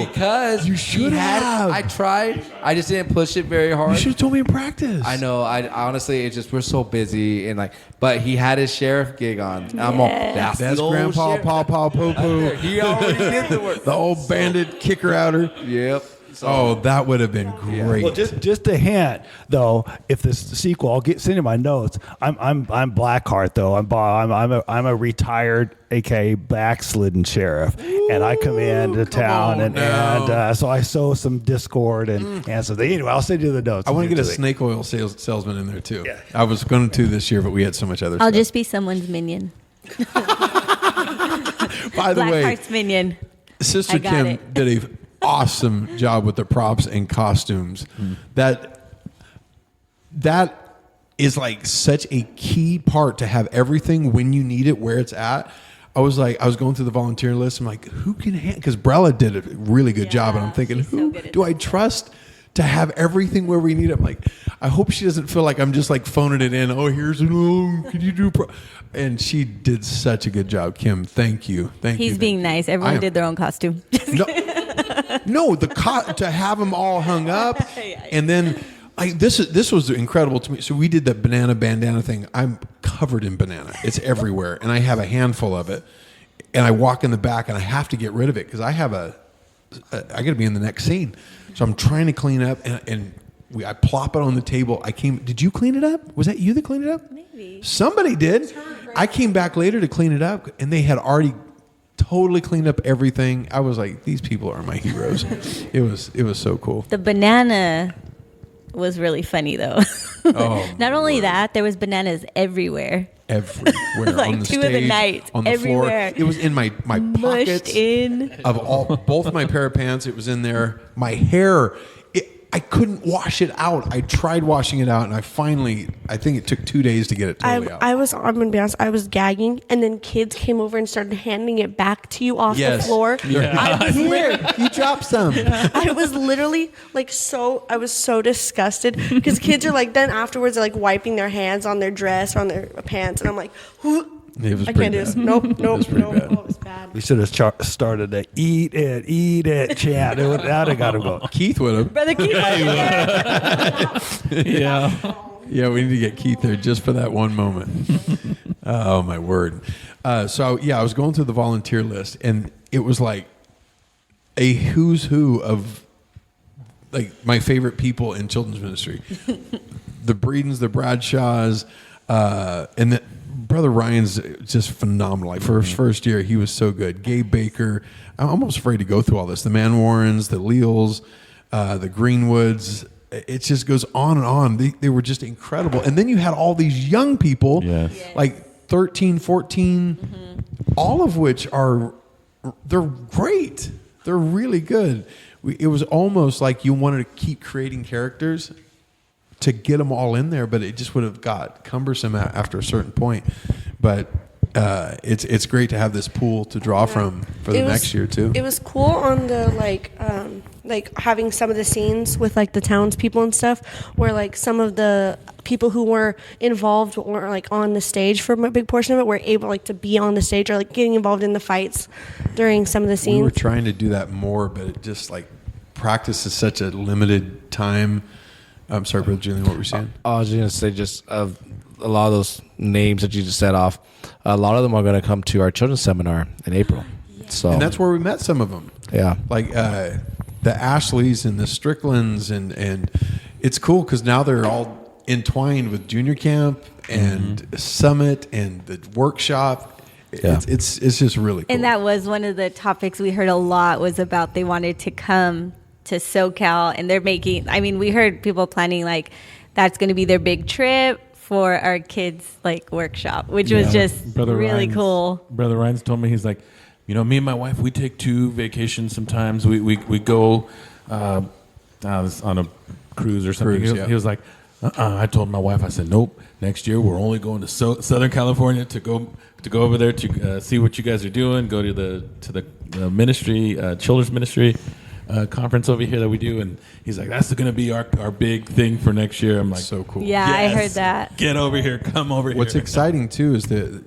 Because you should have. I tried. I just didn't push it very hard. You should have told me in practice. I know. I honestly, it's just we're so busy and but he had his sheriff gig on. I'm all, that's Grandpa, Paw, Poo. He already did the work. The old bandit kicker outer. Yep. So, that would have been great. Well, just a hint though. If this sequel, I'll send you my notes. I'm Blackheart though. I'm a retired, aka backsliding sheriff, and I come into town and so I sow some discord and so anyway, I'll send you the notes. I want to get a snake oil salesman in there too. Yeah. I was going to this year, but we had so much other stuff. I'll just be someone's minion. By the way, Blackheart's minion. Sister Kim did a awesome job with the props and costumes. That is like such a key part to have everything when you need it where it's at. I was going through the volunteer list. I'm like, who can because Brella did a really good job, and I'm thinking, who do I trust to have everything where we need it? I'm like, I hope she doesn't feel like I'm just like phoning it in. Oh, could you do and she did such a good job. Kim, thank you. He's being nice. Everyone did their own costume. No, to have them all hung up, and then this was incredible to me. So we did the banana bandana thing. I'm covered in banana; it's everywhere, and I have a handful of it. And I walk in the back, and I have to get rid of it because I got to be in the next scene. So I'm trying to clean up, and I plop it on the table. Did you clean it up? Was that you that cleaned it up? Maybe somebody did. I came back later to clean it up, and they had already totally cleaned up everything. I was like, these people are my heroes. It was so cool. The banana was really funny though. Not only that, there was bananas everywhere. Everywhere like on the two stage, of the nights, on the everywhere. floor. It was in my pockets in. of both my pair of pants. It was in there. My hair. I couldn't wash it out. I tried washing it out, and I think it took 2 days to get it totally out. I'm going to be honest, I was gagging, and then kids came over and started handing it back to you off the floor. Yeah. I was Here, you dropped some. I was literally I was so disgusted because kids are then afterwards they're wiping their hands on their dress or on their pants, and I'm like, I can't do this. Nope. Oh, it was bad. We should have started the eat it chant. That I got to go. Keith would have. Brother Keith. Yeah. Yeah, we need to get Keith there just for that one moment. Oh, my word. So, I was going through the volunteer list, and it was like a who's who of my favorite people in children's ministry. The Breedens, the Bradshaws, and Brother Ryan's just phenomenal. Like for his first year, he was so good. Gabe Baker. I'm almost afraid to go through all this. The Man Warrens, the Leals, the Greenwoods. It just goes on and on. They were just incredible. And then you had all these young people, like 13, 14, all of which they're great. They're really good. It was almost like you wanted to keep creating characters to get them all in there, but it just would have got cumbersome after a certain point. But it's great to have this pool to draw from for the next year too. It was cool on the like having some of the scenes with like the townspeople and stuff, where like some of the people who were involved or like on the stage for a big portion of it were able like to be on the stage or like getting involved in the fights during some of the scenes. We were trying to do that more, but it just like practice is such a limited time. I'm sorry, Brother Julian, what were you saying? I was going to say just a lot of those names that you just said off, a lot of them are going to come to our children's seminar in April. So, and that's where we met some of them. Yeah. Like the Ashleys and the Stricklands. And it's cool because now they're all entwined with junior camp and summit and the workshop. Yeah. It's just really cool. And that was one of the topics we heard a lot was about they wanted to come to SoCal, and they're making, I mean, we heard people planning like that's going to be their big trip for our kids like workshop, which was just really cool. Brother Ryan's told me, he's like, you know, me and my wife, we take 2 vacations sometimes. We go on a cruise or something. He was like, I told my wife, I said, nope, next year we're only going to Southern California to go over there to see what you guys are doing, go to the ministry, children's ministry conference over here that we do. And he's like, that's going to be our big thing for next year. I'm like, so cool. Yeah, yes, I heard that. Get over here, come over here. What's exciting too is that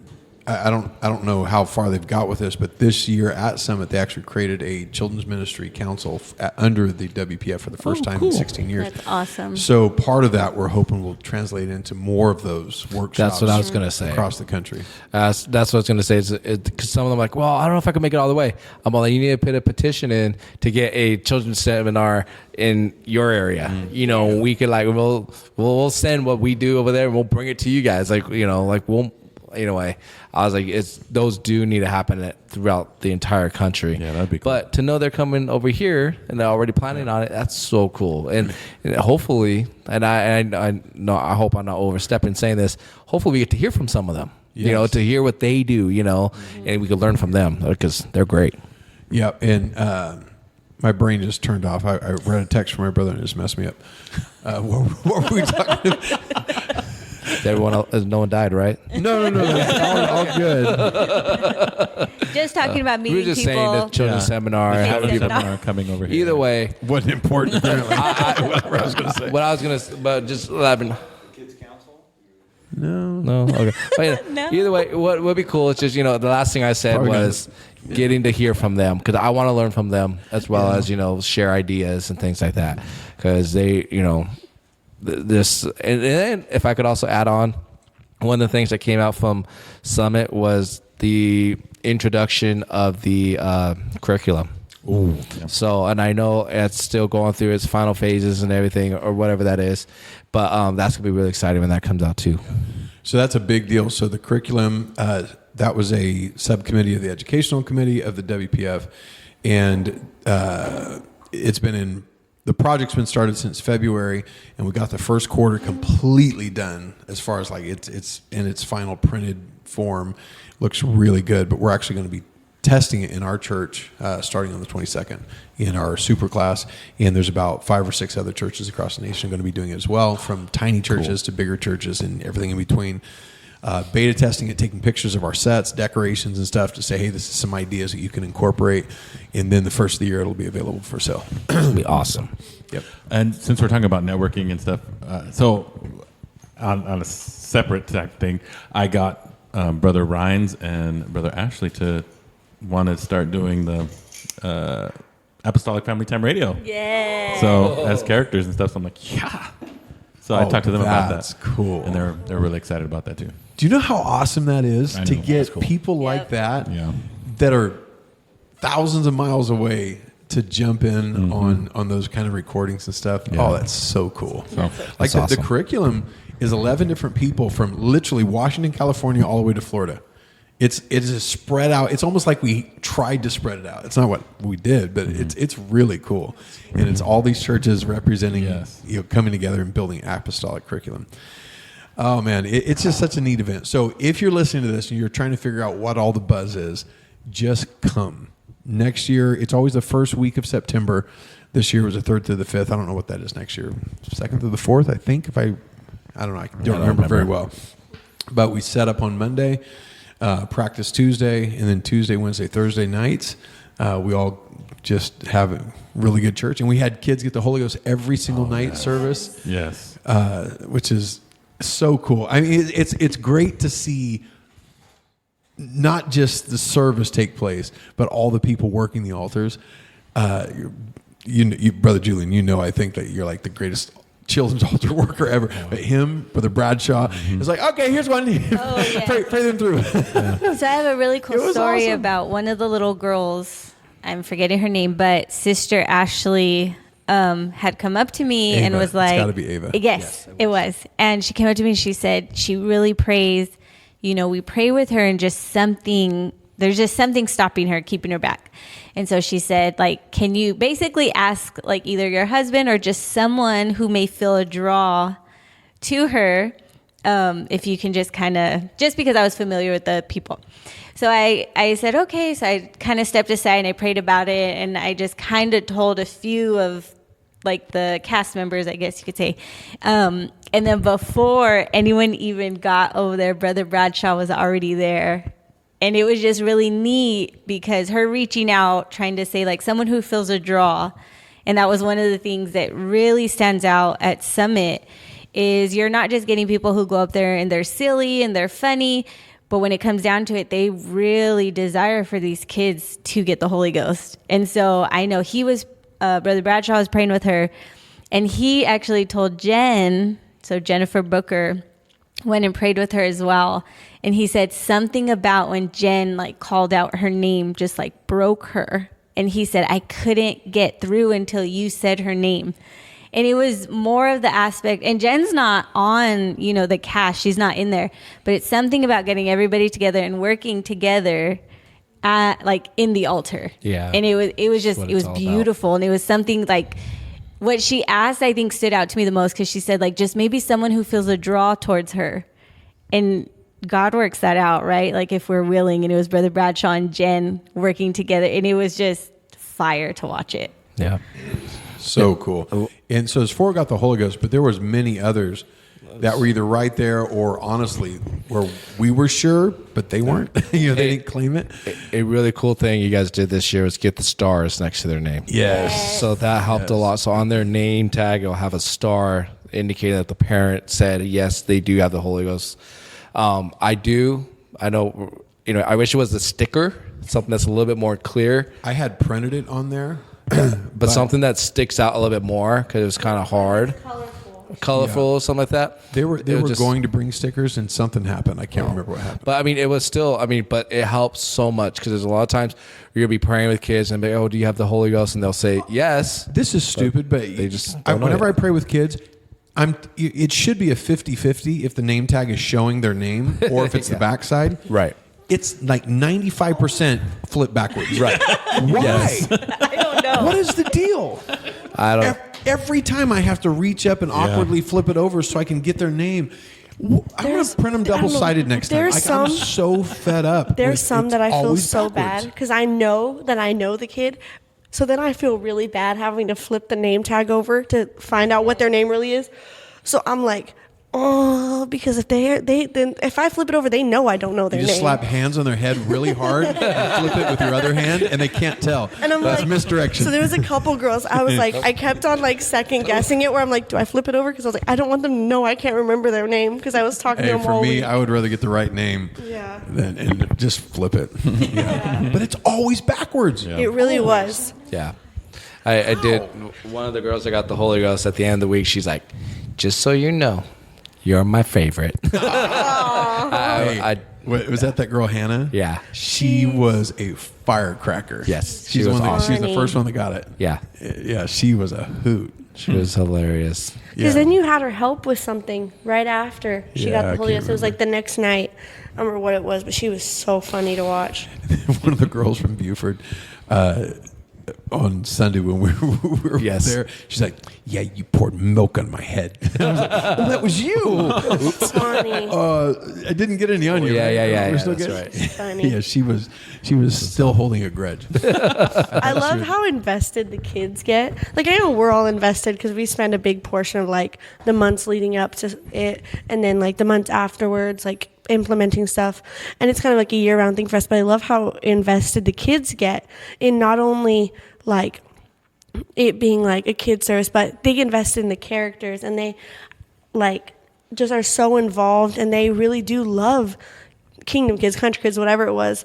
I don't know how far they've got with this, but this year at Summit they actually created a children's ministry council under the WPF for the first time in 16 years. That's awesome. So part of that we're hoping will translate into more of those workshops. That's what I was going to say. Across the country. That's what I was going to say. Because some of them are like, well, I don't know if I can make it all the way. I'm all like, you need to put a petition in to get a children's seminar in your area. You know, we could like we'll send what we do over there and we'll bring it to you guys. Like, you know, like we'll. Anyway, I was like, those do need to happen throughout the entire country. Yeah, that'd be cool. But to know they're coming over here and they're already planning on it, that's so cool. And hopefully, and I hope I'm not overstepping saying this. Hopefully, we get to hear from some of them. Yes. You know, to hear what they do. You know, and we can learn from them because they're great. Yeah, and my brain just turned off. I read a text from my brother and it just messed me up. What were we talking about? Everyone else, no one died, right? No. All good. Just talking about meeting we were just people. saying the children's seminar. Having a Seminar. seminar coming over here. Either way, Wasn't important apparently. what I was going to say, but just laughing. Kids Council? No, okay. But, yeah, No. Either way, what would be cool is just, you know, the last thing I said was getting to hear from them because I want to learn from them as well as, you know, share ideas and things like that because they, you know, this, and if I could also add on, one of the things that came out from Summit was the introduction of the curriculum. Ooh. Yeah. So, and I know it's still going through its final phases and everything or whatever that is, but that's going to be really exciting when that comes out too. So that's a big deal. So the curriculum, that was a subcommittee of the educational committee of the WPF, and the project's been started since February, and we got the first quarter completely done as far as like it's in its final printed form. Looks really good, but we're actually going to be testing it in our church starting on the 22nd in our super class, and there's about 5 or 6 other churches across the nation going to be doing it as well, from tiny churches to bigger churches and everything in between. Beta testing it, taking pictures of our sets, decorations and stuff to say, hey, this is some ideas that you can incorporate. And then the first of the year, it'll be available for sale. It'll be awesome. Yep. And since we're talking about networking and stuff, so on a separate type thing, I got Brother Rhines and Brother Ashley to want to start doing the Apostolic Family Time Radio. Yeah. So as characters and stuff, so I'm like, yeah. So I talked to them about that. That's cool. And they're really excited about that too. Do you know how awesome that is I to know. get That's cool. people like that Yeah. that are thousands of miles away to jump in on those kind of recordings and stuff? Yeah. Oh, that's so cool. So Like the awesome. curriculum, is 11 different people from literally Washington, California, all the way to Florida. It is spread out. It's almost like we tried to spread it out. It's not what we did, but it's really cool. And it's all these churches representing, coming together and building apostolic curriculum. Oh, man, it's just such a neat event. So if you're listening to this and you're trying to figure out what all the buzz is, just come. Next year, it's always the first week of September. This year was the 3rd through the 5th. I don't know what that is next year. 2nd through the 4th, I think. I don't know. I don't remember very well. But we set up on Monday, practice Tuesday, and then Tuesday, Wednesday, Thursday nights. We all just have a really good church. And we had kids get the Holy Ghost every single night service. Yes. Which is so cool. I mean, it's great to see not just the service take place, but all the people working the altars. You, Brother Julian, I think that you're like the greatest children's altar worker ever. But him, Brother Bradshaw, is like, okay, here's one. Pray them through. So I have a really cool story awesome. about one of the little girls. I'm forgetting her name, but Sister Ashley had come up to me and was like, it's got to be Ava. Yes, it was. And she came up to me and she said she really prays. We pray with her and there's just something stopping her, keeping her back. And so she said, like, can you basically ask like either your husband or just someone who may feel a draw to her, if you can just because I was familiar with the people. So I said, okay. So I kind of stepped aside and I prayed about it. And I just kind of told a few of like the cast members, I guess you could say. And then before anyone even got over there, Brother Bradshaw was already there. And it was just really neat because her reaching out, trying to say like someone who feels a draw. And that was one of the things that really stands out at Summit is you're not just getting people who go up there and they're silly and they're funny, but when it comes down to it, they really desire for these kids to get the Holy Ghost. And so I know Brother Bradshaw was praying with her, and he actually told Jen, so Jennifer Booker, went and prayed with her as well. And he said something about when Jen like called out her name, just like broke her. And he said, I couldn't get through until you said her name. And it was more of the aspect, and Jen's not on, the cast, she's not in there, but it's something about getting everybody together and working together like in the altar. Yeah. And it was beautiful. About. And it was something like what she asked, I think stood out to me the most, because she said like, just maybe someone who feels a draw towards her. And God works that out, right? Like if we're willing. And it was Brother Bradshaw and Jen working together, and it was just fire to watch it. Yeah. So cool. And so as 4 got the Holy Ghost, but there was many others that were either right there or honestly where we were sure, but they weren't. They didn't claim it. A really cool thing you guys did this year was get the stars next to their name. Yes. So that helped a lot. So on their name tag, it'll have a star indicating that the parent said, yes, they do have the Holy Ghost. I know, I wish it was a sticker, something that's a little bit more clear. I had printed it on there. but something that sticks out a little bit more because it was kind of hard. Colorful or something like that. They were going to bring stickers and something happened. I can't remember what happened. But I mean, it was still, but it helps so much because there's a lot of times you're going to be praying with kids and be, oh, do you have the Holy Ghost? And they'll say, yes. This is stupid, but they just whenever I pray with kids, it should be a 50-50 if the name tag is showing their name or if it's the backside. Right. It's like 95% flip backwards. Right. Why? Yes. I don't know. What is the deal? I don't. Every time I have to reach up and awkwardly flip it over so I can get their name. I'm going to print them double-sided next time. I'm so fed up. There's some that I feel so backwards. bad because I know that I know the kid. So then I feel really bad having to flip the name tag over to find out what their name really is. So I'm like, oh, because if I flip it over, they know I don't know their name. You just slap hands on their head really hard and flip it with your other hand, and they can't tell. And I'm That's like, misdirection. So there was a couple girls. I was like, I kept on like second guessing it, where I'm like, do I flip it over? Because I was like, I don't want them to know I can't remember their name because I was talking to them all for me, week. I would rather get the right name and just flip it. But it's always backwards. It really was. Yeah. I did. One of the girls that got the Holy Ghost at the end of the week, she's like, just so you know, you're my favorite. I Was that girl Hannah? Yeah. She was a firecracker. Yes, She's she was she's the awesome. first one that got it. Yeah. Yeah, she was a hoot. She was hilarious. Because then you had her help with something right after she Yeah, got I the Holy can't Ghost. It was like the next night. I don't remember what it was, but she was so funny to watch. One of the girls from Buford, on Sunday when we were Yes. there, she's like, "Yeah, you poured milk on my head." I was like, "Oh, that was you." It's funny. I didn't get any on you. yeah, right? yeah, We're still that's good? right. Funny. Yeah, she was still holding a grudge. I love how invested the kids get. Like, I know we're all invested because we spend a big portion of like the months leading up to it, and then like the months afterwards, like implementing stuff. And it's kind of like a year-round thing for us. But I love how invested the kids get in not only like it being like a kid service, but they get invested in the characters, and they like just are so involved, and they really do love Kingdom Kids, Country Kids, whatever it was.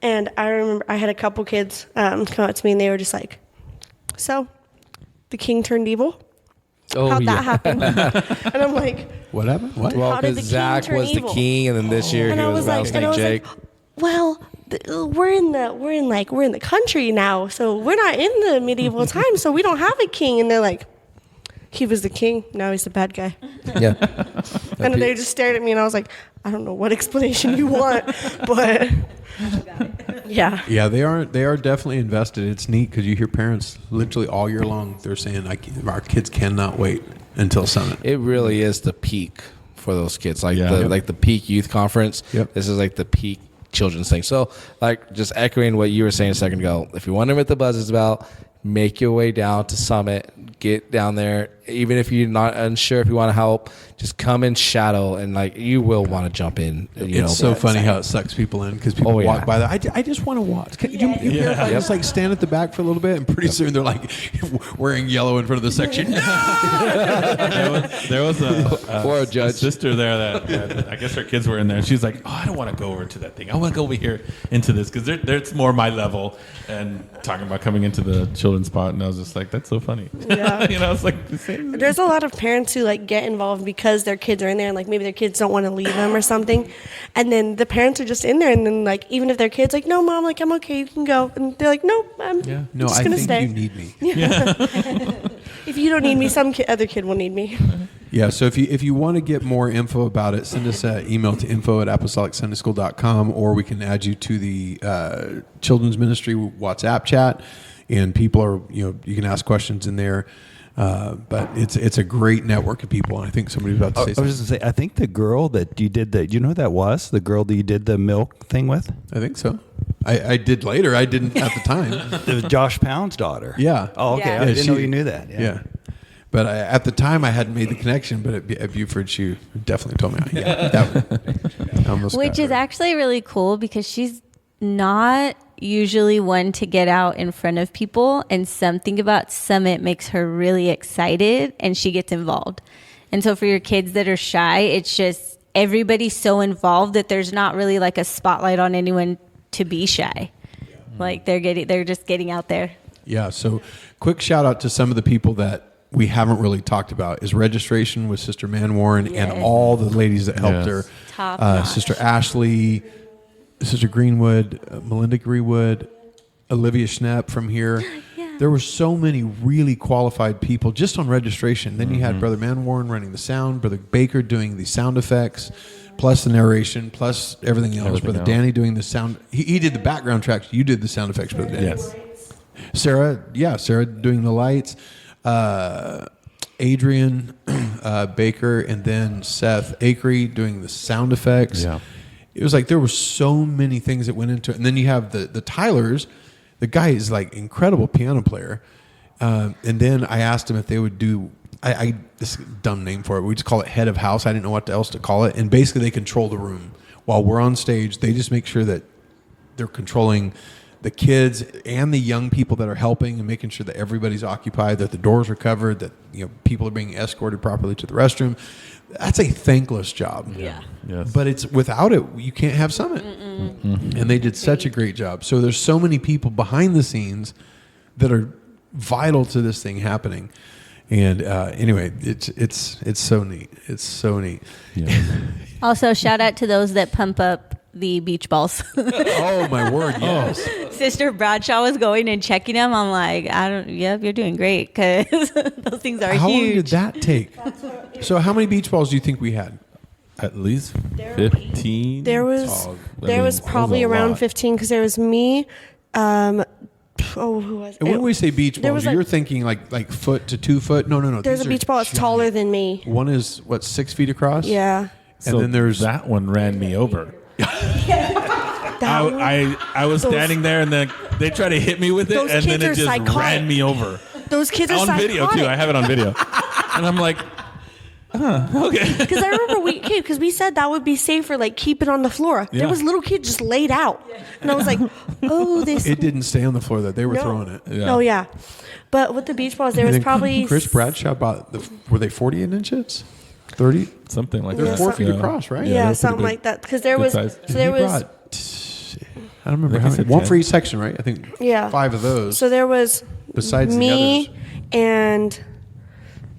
And I remember I had a couple kids come up to me, and they were just like, "So, the king turned evil? Oh, How'd yeah. that happen?" And I'm like, What happened? What? Well, How did because the king Zach turn was evil? the king, and then this year and he I was was like, Rattlesnake Jake. well, we're in the country now, so we're not in the medieval times, so we don't have a king. And they're like, he was the king, now he's the bad guy. Yeah. And they just stared at me, and I was like, I don't know what explanation you want, but yeah. Yeah, they are definitely invested. It's neat because you hear parents literally all year long. They're saying, "Our kids cannot wait until Summit." It really is the peak for those kids, like Yeah. like the peak youth conference. Yep. This is like the peak children's thing. So, like, just echoing what you were saying a second ago, if you're wondering what the buzz is about, make your way down to Summit. Get down there, even if you're not unsure if you want to help. Just come and shadow, and like you will want to jump in. It's so funny how it sucks people in because people Oh, yeah. walk by there. I just want to watch. Can you if I just like stand at the back for a little bit, and pretty soon they're like wearing yellow in front of the section. There was Or a judge. sister there that I guess her kids were in there. She's like, "Oh, I don't want to go over to that thing. I want to go over here into this because it's more my level." And talking about coming into the children's spot, and I was just like, "That's so funny." Yeah. It's like the same. There's a lot of parents who like get involved because their kids are in there, and like maybe their kids don't want to leave them or something, and then the parents are just in there, and then like even if their kids like, "No, mom, like I'm okay, you can go," and they're like, "No, I'm No, just I gonna think stay. you need me. If you don't need me, some other kid will need me." Yeah, so if you want to get more info about it, send us an email to info@apostolicsundaySchool.com, or we can add you to the children's ministry WhatsApp chat, and people are you can ask questions in there. But it's a great network of people, and I think somebody's about to say I was something. just going to say, I think the girl that you did you know who that was? The girl that you did the milk thing with? I think so. I did later. I didn't at the time. It was Josh Pound's daughter. Yeah. Oh, okay. Yeah. I didn't know she- you knew that. Yeah. But at the time, I hadn't made the connection. But at Buford, she definitely told me. Yeah, I almost Which got is her. actually really cool because she's not usually one to get out in front of people, and something about Summit makes her really excited, and she gets involved. And so for your kids that are shy, it's just everybody's so involved that there's not really like a spotlight on anyone to be shy. Like they're just getting out there. Yeah. So, quick shout out to some of the people that we haven't really talked about is registration with Sister Man Warren and Yes. all the ladies that helped Yes. her. Top notch. Sister Ashley, Sister Greenwood, Melinda Greenwood, Olivia Schnepp from here. Yeah. There were so many really qualified people just on registration. Then you had Brother Man Warren running the sound, Brother Baker doing the sound effects, plus the narration, plus everything else. Everything Brother else. Danny doing the sound. He did the background tracks. You did the sound effects, Brother Danny. Yes. Sarah doing the lights. Adrian Baker, and then Seth Akery doing the sound effects. Yeah. It was like there were so many things that went into it. And then you have the Tylers. The guy is like incredible piano player. And then I asked him if they would do this dumb name for it. We just call it head of house. I didn't know what else to call it. And basically they control the room while we're on stage. They just make sure that they're controlling the kids and the young people that are helping and making sure that everybody's occupied, that the doors are covered, that people are being escorted properly to the restroom. That's a thankless job. Yeah. Yes. But it's without it, you can't have Summit. And they did such a great job. So there's so many people behind the scenes that are vital to this thing happening. And anyway, it's so neat. It's so neat. Yeah. Also, shout out to those that pump up the beach balls. Oh my word! Yes. Sister Bradshaw was going and checking them. I'm like, yep, you're doing great because those things are How huge. long did that take? So how many beach balls do you think we had? At least 15. There was probably a around lot. 15 because there was me. Who was And when we say beach there balls, was you're thinking like foot to 2 foot? No. There's These a are beach ball that's giant. taller than me. One is what, 6 feet across? Yeah. And then there's that one ran me over. That one- I was Those- standing there, and then they tried to hit me with it, Those and then kids it are just psychotic. ran me over. Those kids are On video too. I have it on video, and I'm like, okay. Because I remember because we said that would be safer, like keep it on the floor. Yeah. There was little kids just laid out, and I was like, oh, this. it didn't stay on the floor though. They were No. throwing it. Yeah. Oh yeah, but with the beach balls, there And was then probably Chris Bradshaw bought were they 48 inches? 30? Something like They're that. 4 feet Yeah. across, right? yeah, they're something pretty like that. Because there good was size. so there He was brought, I don't remember Like how I many. said, One 10. for each section, right? I think Yeah. 5 of those. so there was Besides the me others. and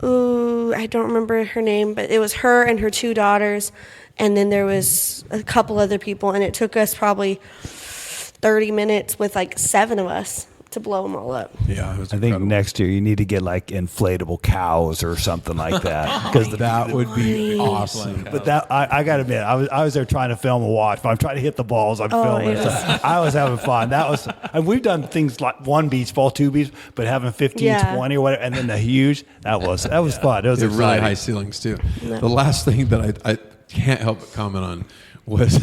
I don't remember her name, but it was her and her 2 daughters, and then there was a couple other people, and it took us probably 30 minutes with like 7 of us to blow them all up. Yeah, it was I think incredible. next year you need to get like inflatable cows or something like that. Because That would be awesome. But that I got to admit, I was there trying to film a watch. But I'm trying to hit the balls. I'm filming. it So was- I was having fun. That was, and we've done things like 1 beach ball, 2 beach, but having 15, Yeah. 20 or whatever, and then the huge. That was fun. It was They're really exciting. high ceilings too. The last thing that I can't help but comment on was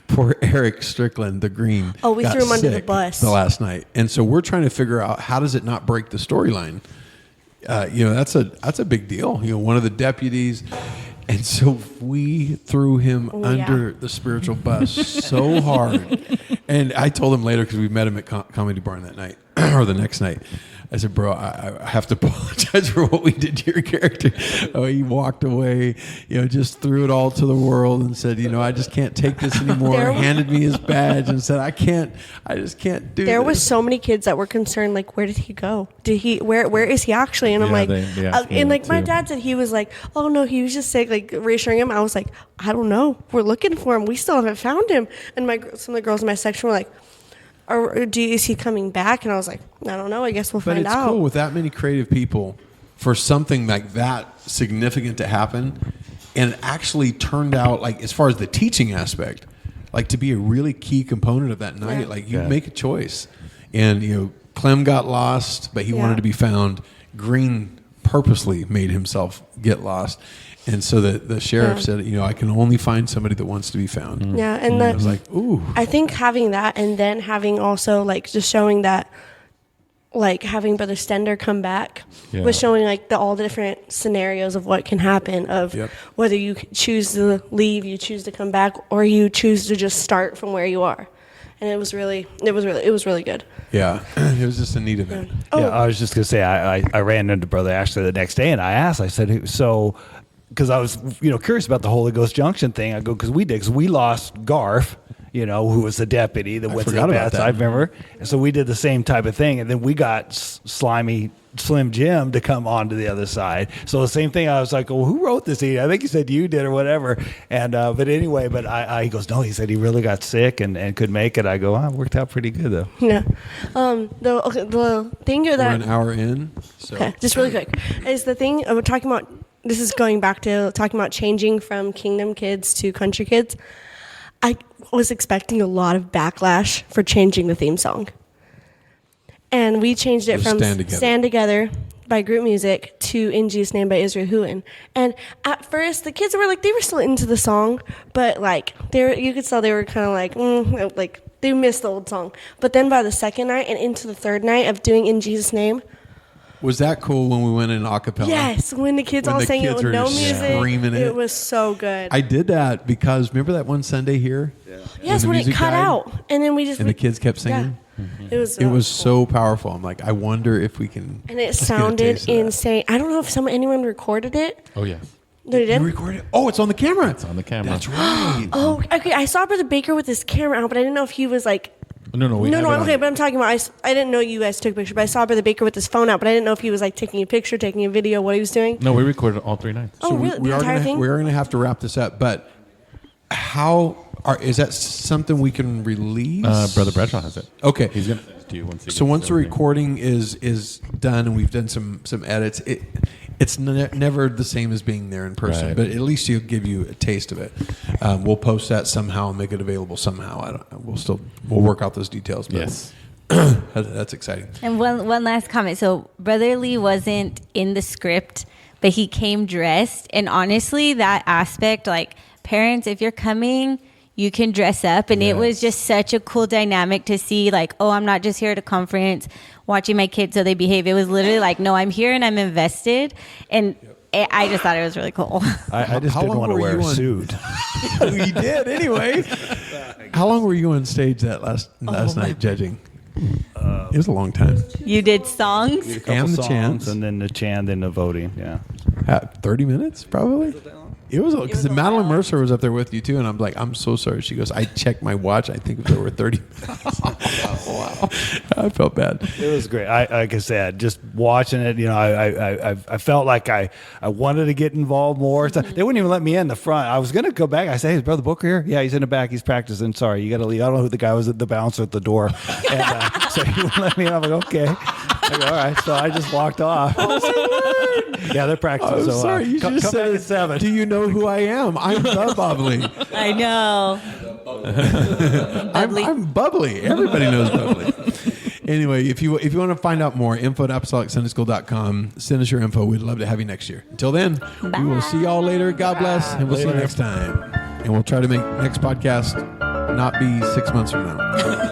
poor Eric Strickland, the green. Oh, we got threw him under the sick bus. the last night, and so we're trying to figure out how does it not break the storyline. That's a big deal. One of the deputies. And so we threw him under the spiritual bus so hard. And I told him later, because we met him at Comedy Barn that night, or the next night, I said, bro, I have to apologize for what we did to your character. Oh, he walked away, just threw it all to the world and said, I just can't take this anymore. Handed me his badge and said, I just can't do There this. was so many kids that were concerned, like, where did he go? Where is he actually? And I'm Yeah, like, they asked me and that like my too. dad said he was like, oh no, he was just sick, like reassuring him. I was like, I don't know. We're looking for him. We still haven't found him. And some of the girls in my section were like, is he coming back? And I was like, I don't know. I guess we'll But find it's out. cool with that many creative people for something like that significant to happen, and it actually turned out, like, as far as the teaching aspect, like, to be a really key component of that night. Yeah. Like, you Yeah. make a choice, and Clem got lost, but he Yeah. wanted to be found. Green purposely made himself get lost, and so the sheriff said, I can only find somebody that wants to be found. Yeah, and I was like, ooh. I think having that, and then having also like just showing that, like having Brother Stender come back Yeah. was showing like all the different scenarios of what can happen, of Yep. whether you choose to leave, you choose to come back, or you choose to just start from where you are. And it was really good. Yeah, it was just a neat event. Oh, Yeah, I was just gonna say I ran into Brother Ashley the next day and I asked. I said, so, because I was curious about the Holy Ghost Junction thing. I go, because we lost Garf, who was the deputy that went to the forgot about bad that. side. Remember? And so we did the same type of thing, and then we got slimy Slim Jim to come on to the other side. So the same thing. I was like, well, who wrote this? I think he said you did or whatever. And but anyway, he goes, no. He said he really got sick and couldn't make it. I go, it worked out pretty good though. yeah. The thing We're that an hour in, so okay, just really quick is the thing we're talking about. This is going back to talking about changing from Kingdom Kids to Country Kids. I was expecting a lot of backlash for changing the theme song. And we changed it So from Stand Together. by Group Music to In Jesus' Name by Israel Huin. And at first, the kids were like, they were still into the song, but like, you could tell they were kind of like, like they missed the old song. But then by the second night and into the third night of doing In Jesus' Name, was that cool when we went in a cappella? yes, when the kids When all the sang it kids with were no just music, screaming it. it was so good. I did that because remember that one Sunday here? yes, the when it music cut died? out, and then we just And the kids kept singing? Yeah. It It was so powerful. I'm like, I wonder if we can. and it let's get a sounded taste of that. insane. I don't know if anyone recorded it. Oh yeah, They did. You recorded it? Oh, it's on the camera. it's on the camera. That's right. Oh, okay. I saw Brother Baker with his camera out, but I didn't know if he was like No, No, okay, but I'm talking about, I didn't know you guys took a picture, but I saw Brother Baker with his phone out, but I didn't know if he was like taking a picture, taking a video, what he was doing. No, we recorded all 3 nights. Oh, really? The entire thing? We are going to have to wrap this up, but is that something we can release? Brother Bradshaw has it. Okay. He's going to send it to you once. So once the recording is done and we've done some edits, it's never the same as being there in person, Right. but at least it'll give you a taste of it. We'll post that somehow and make it available somehow. We'll work out those details. But Yes. that's exciting. And one last comment. So Brother Lee wasn't in the script, but he came dressed. And honestly, that aspect, like parents, if you're coming, you can dress up. And it was just such a cool dynamic to see, like, oh, I'm not just here at a conference watching my kids so they behave. It was literally like, no, I'm here and I'm invested. And I just thought it was really cool. I just How didn't long want to were wear you a on- suit. We did anyway. How long were you on stage that last night judging? It was a long time. You did songs? A couple And the songs, chants. and then the chant, then the voting. Yeah. 30 minutes, probably. It was because a Madeline while. Mercer was up there with you too, and I'm like, I'm so sorry. She goes, I checked my watch. I think there were 30 minutes. Wow, I felt bad. It was great. Like I said, just watching it, I felt like I wanted to get involved more. So they wouldn't even let me in the front. I was going to go back. I said, hey, is Brother Booker here? Yeah, he's in the back. He's practicing. Sorry, you got to leave. I don't know who the guy was at the bouncer at the door. And so he wouldn't let me in. I'm like, okay. I go, all right. So I just walked off. Yeah, they're practicing. I'm so sorry. You should come have back said, at 7. do you know who I am? I'm the bubbly. I know. I'm bubbly. Everybody knows bubbly. Anyway, if you want to find out more, info@apostolicsundaySchool.com. Send us your info. We'd love to have you next year. Until then, we will see y'all later. God bless, and we'll see you next time. And we'll try to make next podcast not be 6 months from now.